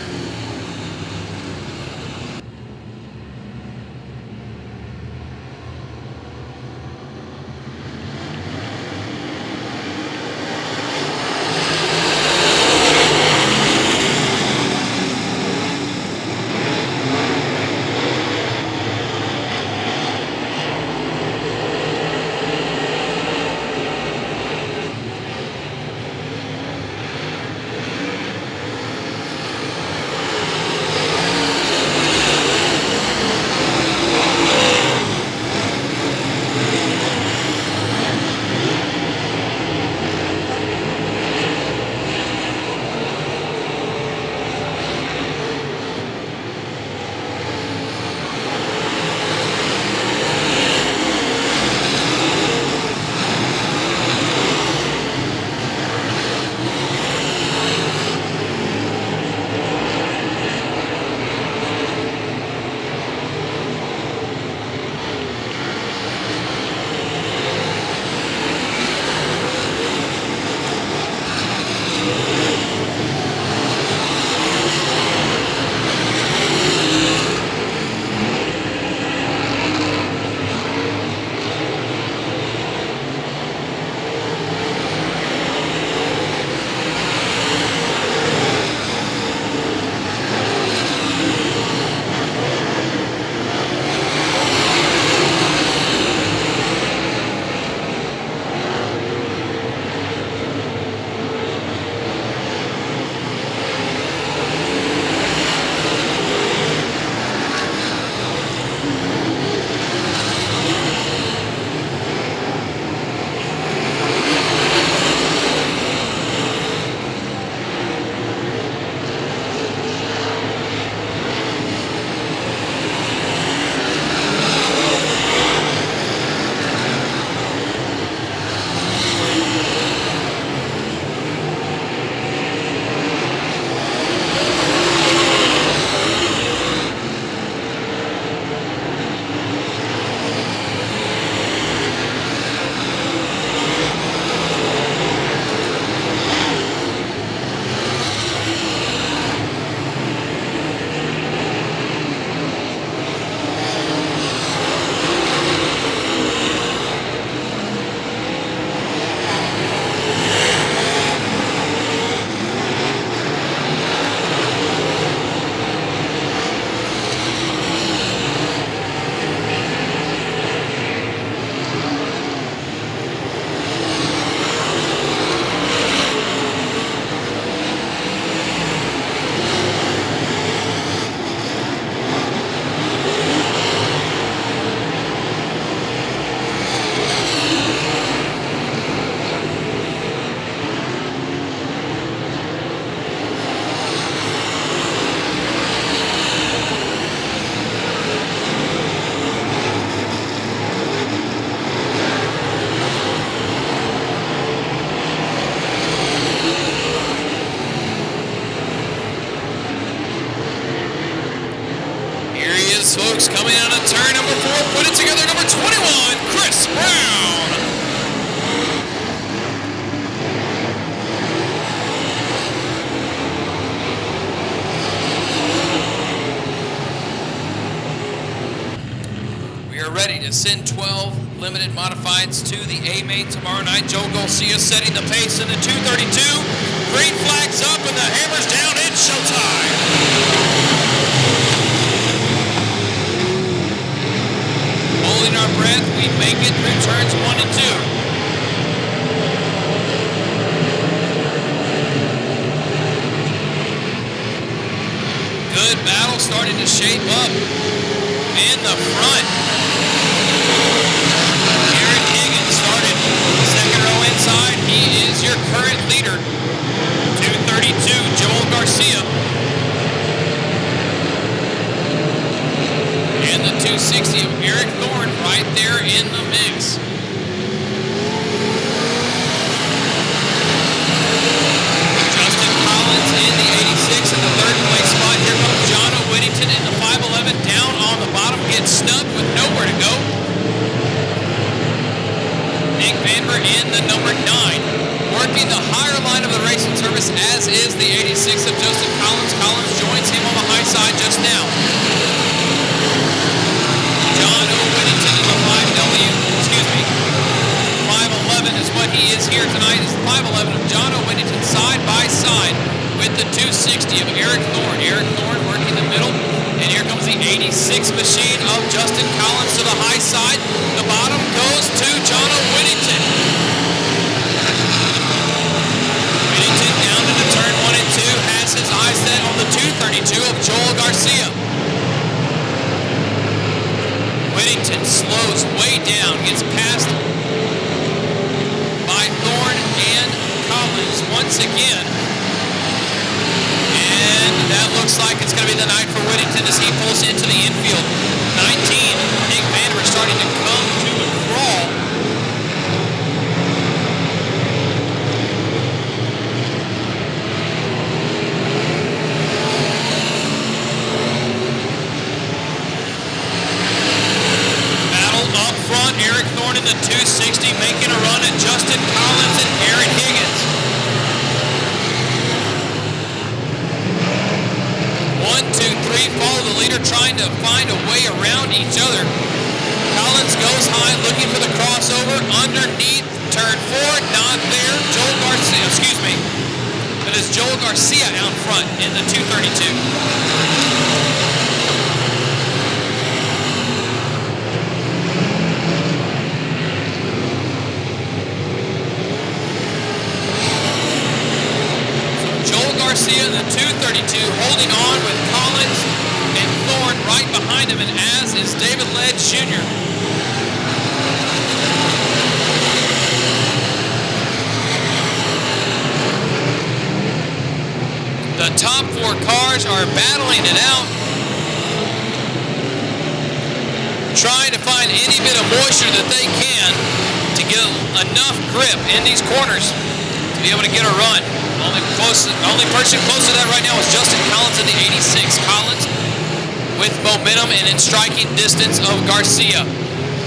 Folks, coming out of turn number 4, put it together, number 21, Chris Brown. We are ready to send 12 limited modifieds to the A-Main tomorrow night. Joe Garcia setting the pace in the 232. Green flags up and the hammer's down. It's showtime. Holding our breath, we make it through turns 1 and 2. Good battle starting to shape up in the front. Aaron Higgins started second row inside. He is your current leader. 232, Joel Garcia. And the 260 of Eric Thorne right there in the mix. Justin Collins in the 86 in the third place spot. Here comes John Whittington in the 511 down on the bottom, gets snubbed with nowhere to go. Nick Vanver in the number 9, working the high as is the 86 of Justin Collins. Collins joins him on the high side just now. John O. Whittington in the 5W, 511 is what he is here tonight. It's the 511 of John O. Whittington side by side with the 260 of Eric Thorne. Eric Thorne working the middle, and here comes the 86 machine of Justin Collins to the high side. The bottom goes to John O. Whittington. Whittington down into turn 1 and 2, has his eyes set on the 232 of Joel Garcia. Whittington slows way down, gets past by Thorne and Collins once again. And that looks like it's going to be the night for Whittington as he pulls into the infield. 19, Nick Vandermeer starting to come to a crawl. Battle up front, Eric Thorne in the 260 making a run at Justin Collins and Aaron Higgins. 1, 2, 3, follow the leader, trying to find a way around each other. Collins goes high, looking for the crossover underneath turn 4, not there. Joel Garcia, excuse me. That is Joel Garcia out front in the 232. Garcia in the 232 holding on with Collins and Thorne right behind him, and as is David Ledge Jr. The top 4 cars are battling it out, trying to find any bit of moisture that they can to get enough grip in these corners to be able to get a run. Only person close to that right now is Justin Collins in the 86. Collins with momentum and in striking distance of Garcia.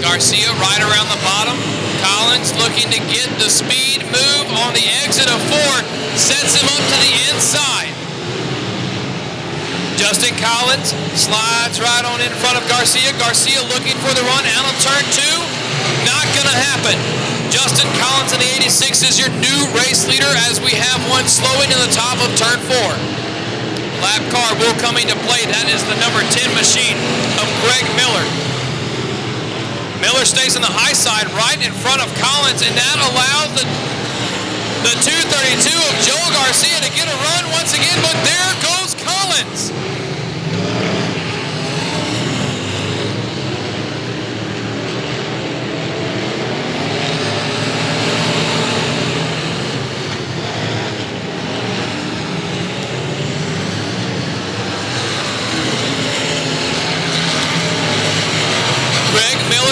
Garcia right around the bottom. Collins looking to get the speed move on the exit of 4. Sets him up to the inside. Justin Collins slides right on in front of Garcia. Garcia looking for the run out of turn 2. Not going to happen. Justin Collins in the 86 is your new race leader as we have one slowing in the top of turn 4. Lap car will come into play. That is the number 10 machine of Greg Miller. Miller stays on the high side right in front of Collins, and that allows the 232 of Joel Garcia to get a run once again, but there goes Collins.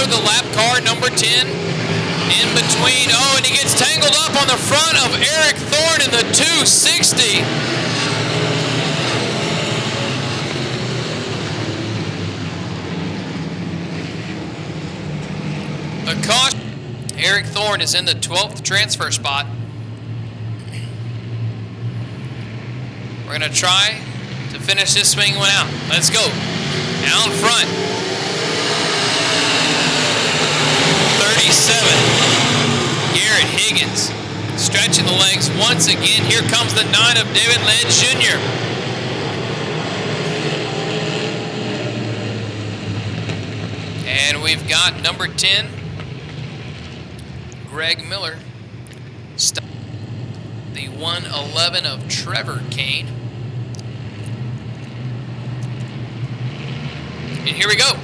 The lap car, number 10, in between. Oh, and he gets tangled up on the front of Eric Thorne in the 260. The caution. Eric Thorne is in the 12th transfer spot. We're going to try to finish this swing one out. Let's go. Out front. 37. Garrett Higgins stretching the legs once again. Here comes the 9 of David Ledge Jr. And we've got number 10, Greg Miller. The 111 of Trevor Kane. And here we go.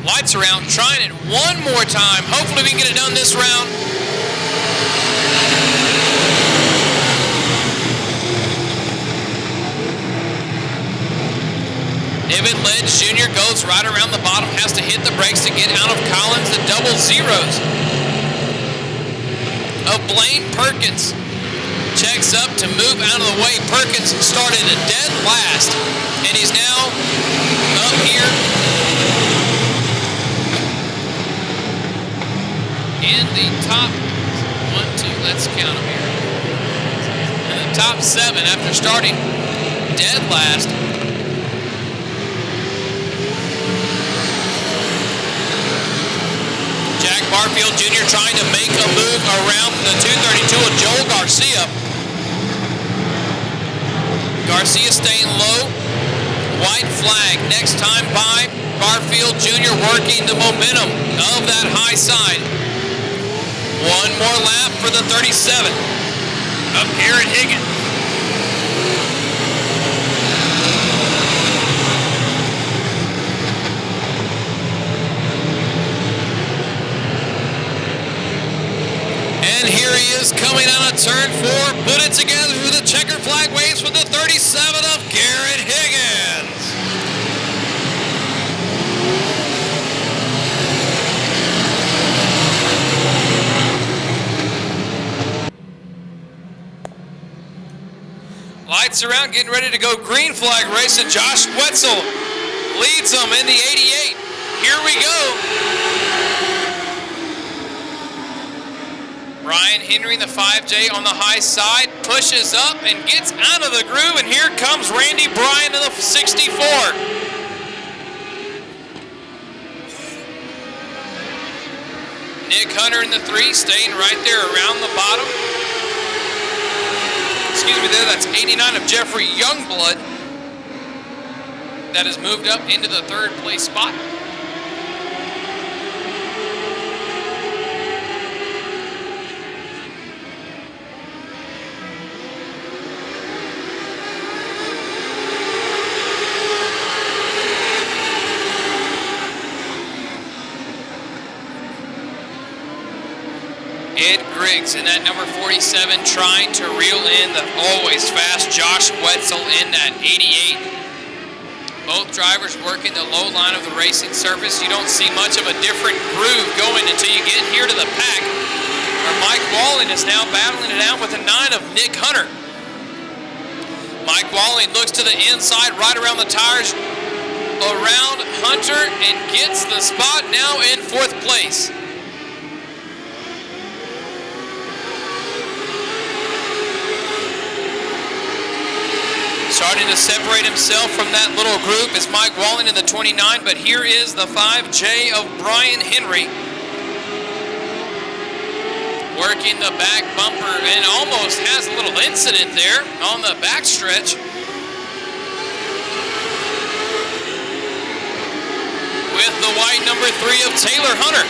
Lights are out, trying it one more time. Hopefully we can get it done this round. David Ledge Jr. goes right around the bottom, has to hit the brakes to get out of Collins, the double zeros of Blaine Perkins. Checks up to move out of the way. Perkins started a dead last, and he's now up here in the top 1, 2, let's count them here. In the top 7 after starting dead last. Jack Barfield Jr. trying to make a move around the 232 of Joel Garcia. Garcia staying low. White flag next time by. Barfield Jr. working the momentum of that high side. One more lap for the 37 of Garrett Higgins. And here he is coming out of turn 4. Put it together with a checker flag waves for the 37 of Garrett Higgins. Lights around, getting ready to go green flag racing. Josh Wetzel leads them in the 88. Here we go. Brian Henry in the 5J on the high side, pushes up and gets out of the groove, and here comes Randy Bryan in the 64. Nick Hunter in the 3, staying right there around the bottom. Excuse me there, that's 89 of Jeffrey Youngblood. That has moved up into the 3rd place spot. Ed Griggs in that number 47 trying to reel in the always fast Josh Wetzel in that 88. Both drivers working the low line of the racing surface. You don't see much of a different groove going until you get here to the pack, where Mike Walling is now battling it out with a 9 of Nick Hunter. Mike Walling looks to the inside, right around the tires, around Hunter, and gets the spot now in 4th place. Starting to separate himself from that little group is Mike Walling in the 29, but here is the 5J of Brian Henry. Working the back bumper and almost has a little incident there on the backstretch. With the white number 3 of Taylor Hunter.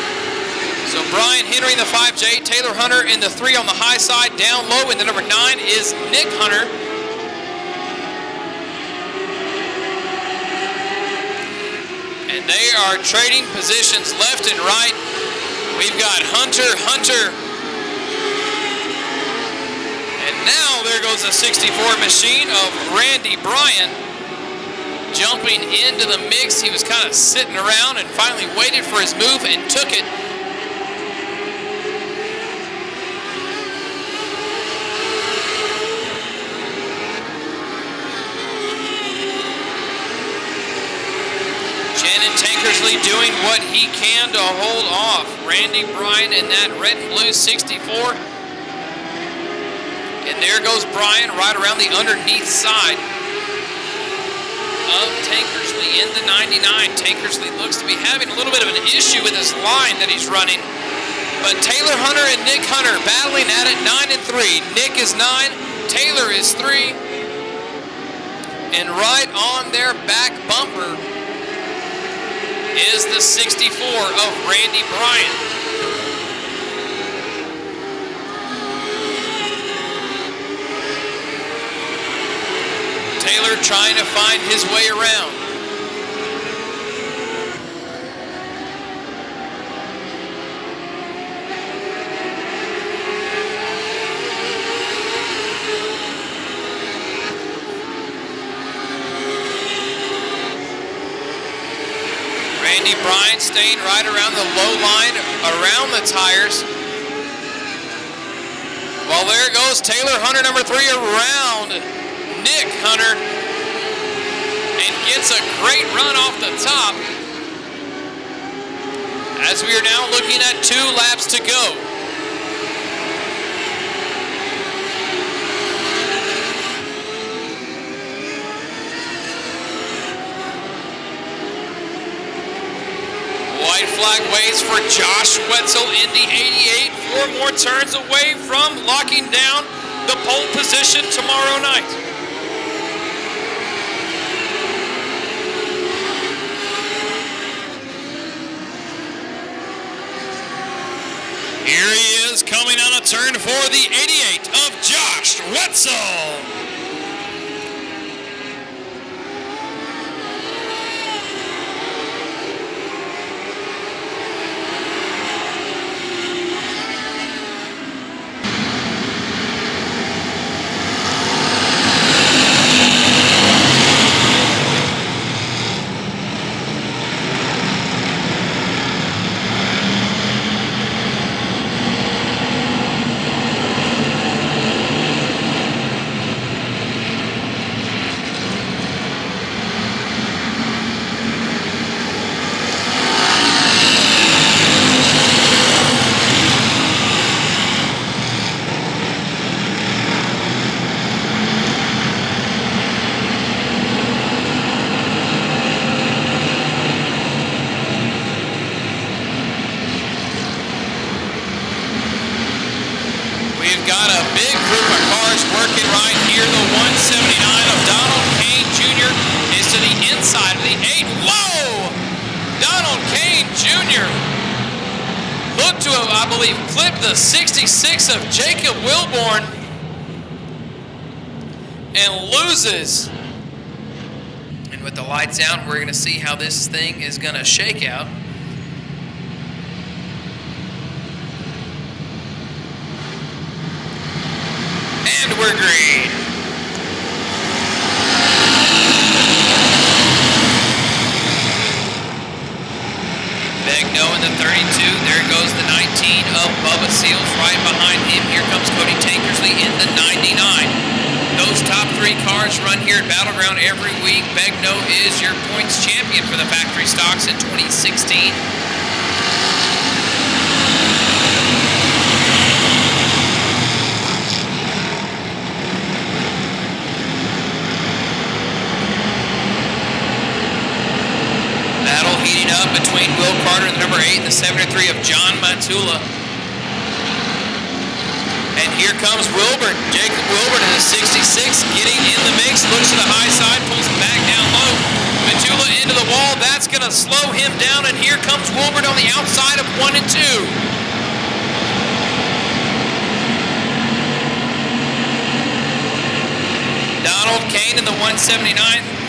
So Brian Henry in the 5J, Taylor Hunter in the 3 on the high side, down low, and the number 9 is Nick Hunter. And they are trading positions left and right. We've got Hunter. And now there goes a 64 machine of Randy Bryan jumping into the mix. He was kind of sitting around and finally waited for his move and took it. Tankersley doing what he can to hold off Randy Bryan in that red and blue 64. And there goes Bryan right around the underneath side of Tankersley in the 99. Tankersley looks to be having a little bit of an issue with his line that he's running. But Taylor Hunter and Nick Hunter battling at it, 9 and 3. Nick is 9, Taylor is 3. And right on their back bumper is the 64 of Randy Bryan. Taylor trying to find his way around. Randy Bryan staying right around the low line, around the tires. Well, there goes Taylor Hunter, number 3, around Nick Hunter, and gets a great run off the top. As we are now looking at 2 laps to go. flag waves for Josh Wetzel in the 88. 4 more turns away from locking down the pole position tomorrow night. Here he is coming on a turn for the 88 of Josh Wetzel. Got a big group of cars working right here. The 179 of Donald Kane Jr. is to the inside of the 8. Whoa! Donald Kane Jr. looked to have, I believe, clipped the 66 of Jacob Wilborn and loses. And with the lights out, we're going to see how this thing is going to shake out. And we're green. Begno in the 32. There goes the 19 of Bubba Seals right behind him. Here comes Cody Tankersley in the 99. Those top 3 cars run here at Battleground every week. Begno is your points champion for the factory stocks in 2016. Heating up between Will Carter and the number 8 and the 73 of John Matula. And here comes Wilburn. Jacob Wilburn in the 66 getting in the mix. Looks to the high side, pulls back down low. Matula into the wall. That's going to slow him down. And here comes Wilburn on the outside of 1 and 2. Donald Kane in the 179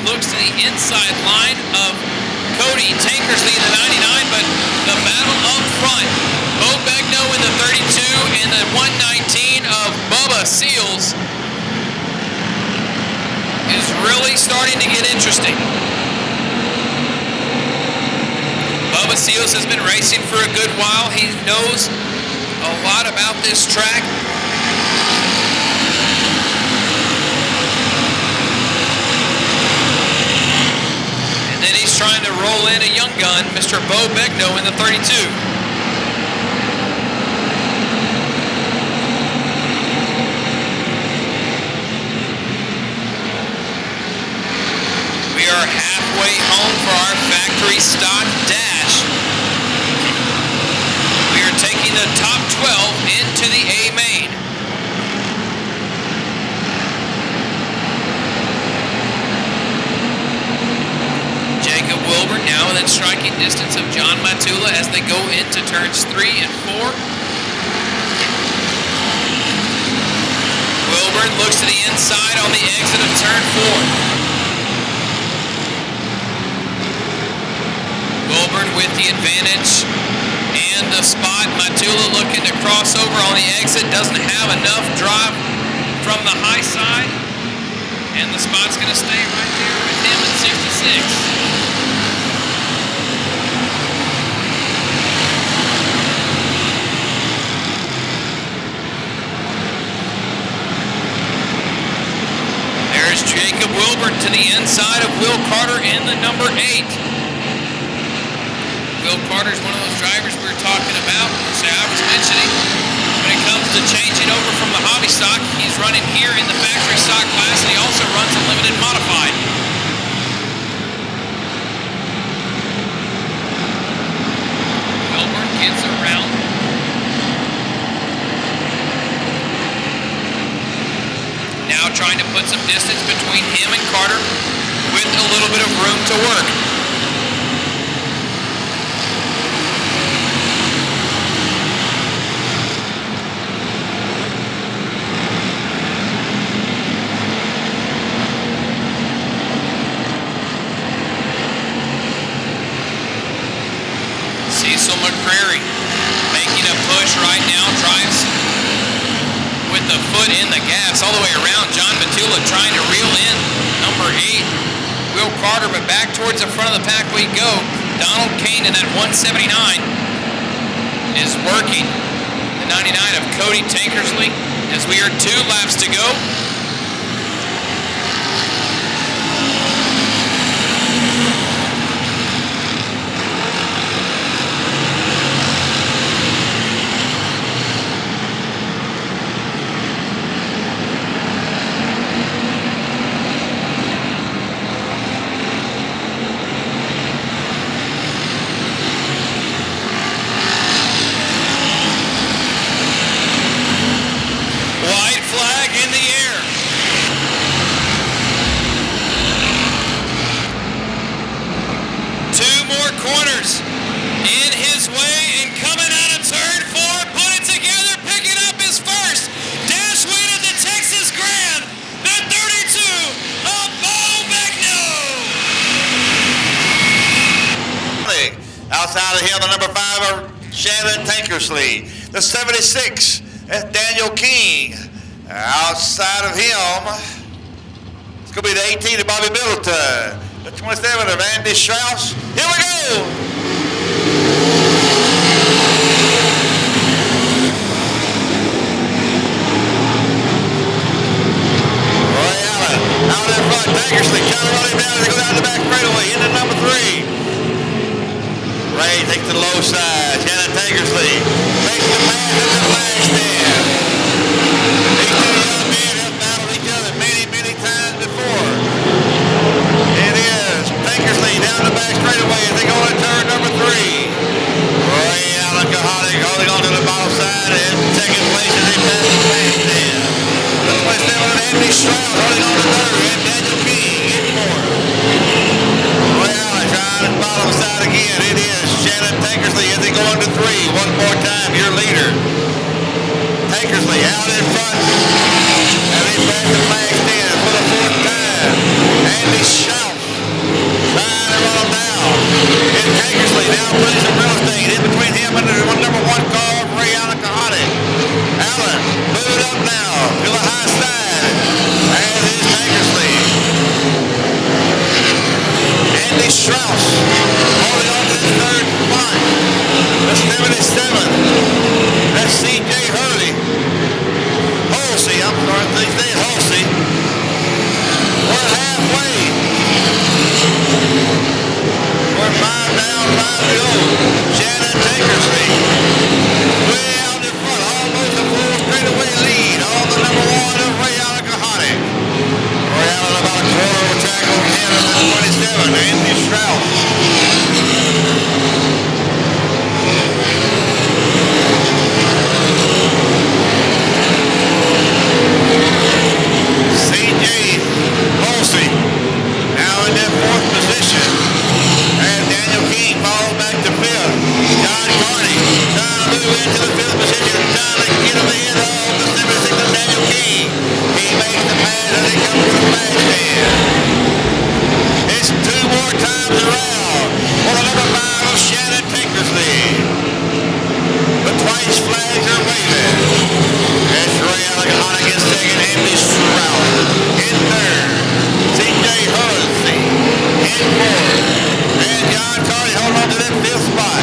looks to the inside line of Cody Tankersley in the 99, but the battle up front. Bo Begno in the 32 and the 119 of Bubba Seals is really starting to get interesting. Bubba Seals has been racing for a good while. He knows a lot about this track. And then he's trying to roll in a young gun, Mr. Bo Begno in the 32. We are halfway home for our factory stock dash. We are taking the top 12 into the A main. Jacob Wilburn now within striking distance of John Matula as they go into turns 3 and 4. Wilburn looks to the inside on the exit of turn 4. Wilburn with the advantage and the spot. Matula looking to cross over on the exit. Doesn't have enough drive from the high side. And the spot's going to stay right there with him at 66. There's Jacob Wilburn to the inside of Will Carter in the number 8. Will Carter's one of those drivers we were talking about, I was mentioning, when it comes to changing over from the hobby stock. He's running here in the factory stock class, and he also runs a limited modified. distance between him and Carter with a little bit of room to work. Cecil McCrary making a push right now, drives with the foot in the gas all the way around. John Batula trying to reel in number 8, Will Carter, but back towards the front of the pack we go. Donald Kane in that 179 is working the 99 of Cody Tankersley as we are 2 laps to go. In his way and coming out of turn 4, put it together, picking up his first dash win at the Texas Grand, the 32 of Bo Bagno. Outside of him, the number 5 of Shannon Tankersley. The 76, that's Daniel King. Outside of him, it's going to be the 18 of Bobby Middleton. The 27 of Andy Strauss. Here we go. Out in front, Tankersley trying to run him down as they go down the back straightaway into number 3. Ray takes the low side. Shannon Tankersley makes the pass at the flag stand. These 2 young men have battled each other many, many times before. It is Tankersley down the back straightaway as they go into turn number 3. Ray Allen Kahanic holding on to the bottom side in second place as they pass the flag stand. The 27 of Andy Stroud holding on to 3rd, and Daniel King in 4th. Ray Allen trying the bottom side again. It is Shannon Tankersley as they go into 3. One more time, your leader. Tankersley out in front as they pass the flag stand for the 4th time. Andy Stroud trying to run him down. And Tankersley now putting some real estate in between him and the number 1 car, Ray Allen Kahanic. Allen moving up now to the high side. As is Tankersley. Andy Strauss holding on to this 3rd spot. The 77. That's C.J. Hurley. Halsey, I'm sorry, they say Halsey. We're halfway. We're 5 down, 5 to go. Shannon Tankersley way out in front, almost a full straightaway lead on the number 1 of Ray Allen Kahanic. Ray Allen about a quarter of a track over him at the 27, Andy Strauss. C.J. Halsey now in that 4th position. And Daniel King falls back to 5th. John Carney trying to move into the 5th position, trying to get him ahead of the 76 of Daniel King. He makes the pass as he comes to the flag stand. It's 2 more times around for the number 5 of Shannon Tankersley. The twice flags are waving. That's Ray Allen Kahanic in 2nd, Andy Stroud in 3rd. C.J. Halsey in 4th. And John Carney holding on to that 5th spot.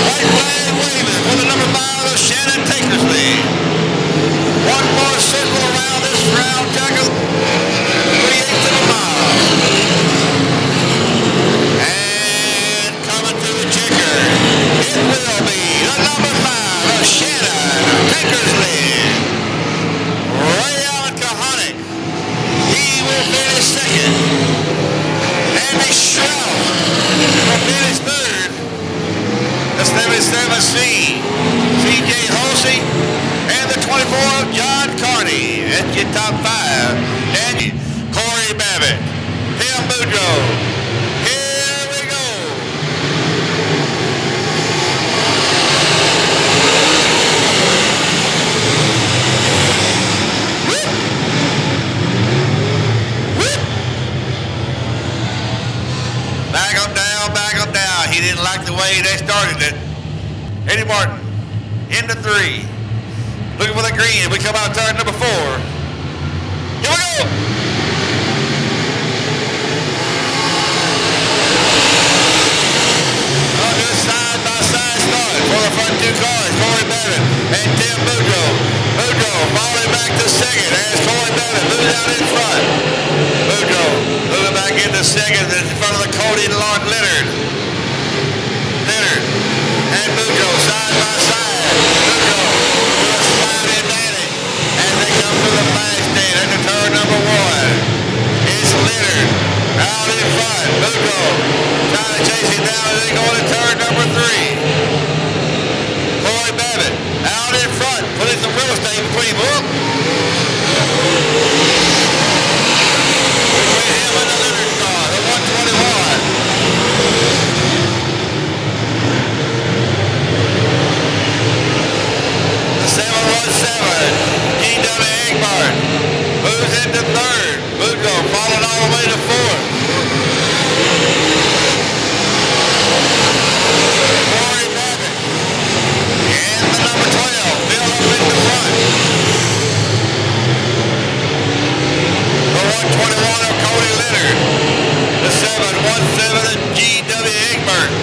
White flag waving for the number 5 of Shannon Tankersley. One more circle around this round, tackle 3/8 of a mile. And coming to the checker, it will be the number 5 of Shannon Tankersley. Ray Allen Kahanic. He will finish 2nd. Andy Stroud will finish 3rd. The 77C, C.J. Halsey, and the 24 of John Carney. That's your top 5. And didn't like the way they started it. Eddie Martin into 3. Looking for the green. We come out turn number 4. Here we go. On this side-by-side start for the front 2 cars, Corey Babbitt and Tim Boudreau. Boudreau falling back to second as Corey Babbitt moves out in front. Boudreau moving back into second in front of the Cody and Lord Leonard. Leonard and Boudreau side by side. Boudreau with a slide in at it as they come to the flag stand at the turn number 1. It's Leonard out in front. Boudreau trying to chase him down as they go to turn number 3. Corey Babbitt out in front, putting some real estate between them. Between him and the Leonard car, the 121. The 717, G.W. Egbert moves into 3rd. Boudreau falling all the way to 4th. Corey Babbitt and the number 12, Bill up in the front. The 121 of Cody Leonard. The 717 of G.W. Egbert.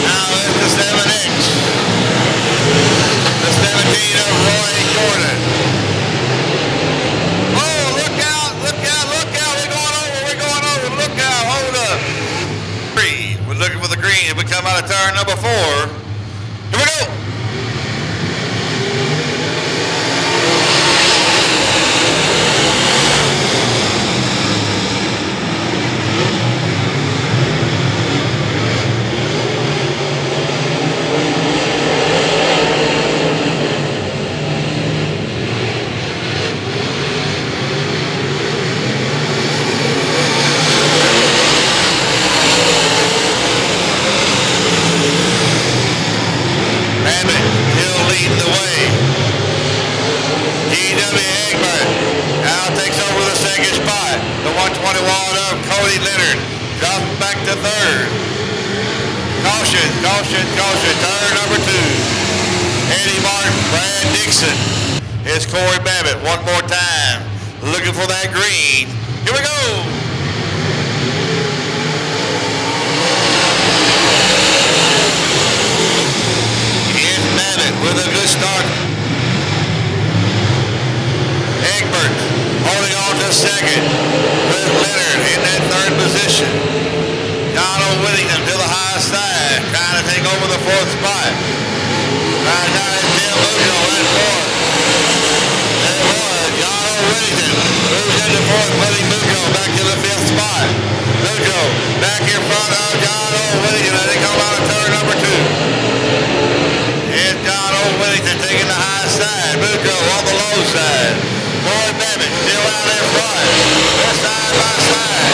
Now it's the 7X. The 17 of Roy Jordan. Oh, look out, look out, look out. We're going over, look out, hold up. 3, we're looking for the green. We come out of turn number 4. Here we go. Babbitt still leading the way. G.W. Egbert now takes over the 2nd spot. The 121 of Cody Leonard drops back to 3rd. Caution, caution, caution. Turn number 2. Eddie Martin, Brad Dixon. Here's Corey Babbitt one more time. Looking for that green. Here we go. With a good start. Egbert holding on to 2nd with Leonard in that 3rd position. John O'Whittington to the high side, trying to take over the 4th spot. Right now it's Tim Boudreau at 4th. There it was, John O'Whittington moves into 4th, putting Boudreau back to the 5th spot. Boudreau back in front of John O'Whittington as they come out of turn number 2. Here's John O'Whittington taking the high side. Boudreau on the low side. Corey Babbitt still out in front. They're side by side.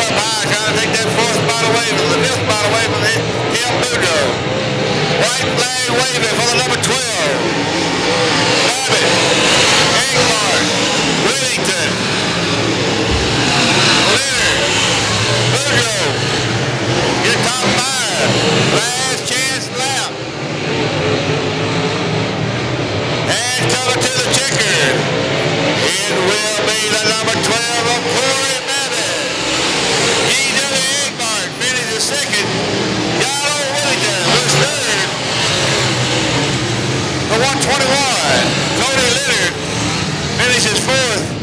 up high, trying to take that fifth spot away from Tim Boudreaux. White flag waving for the number 12. Babbitt, Engmark, Whittington, Leonard, Boudreaux. Get top 5. Last chance lap. And coming to the checker. It will be the number 12 of Corey Babbitt. E.W. Engmark finishes second. Yalo Whittington was third. The 121. Cody Leonard finishes fourth.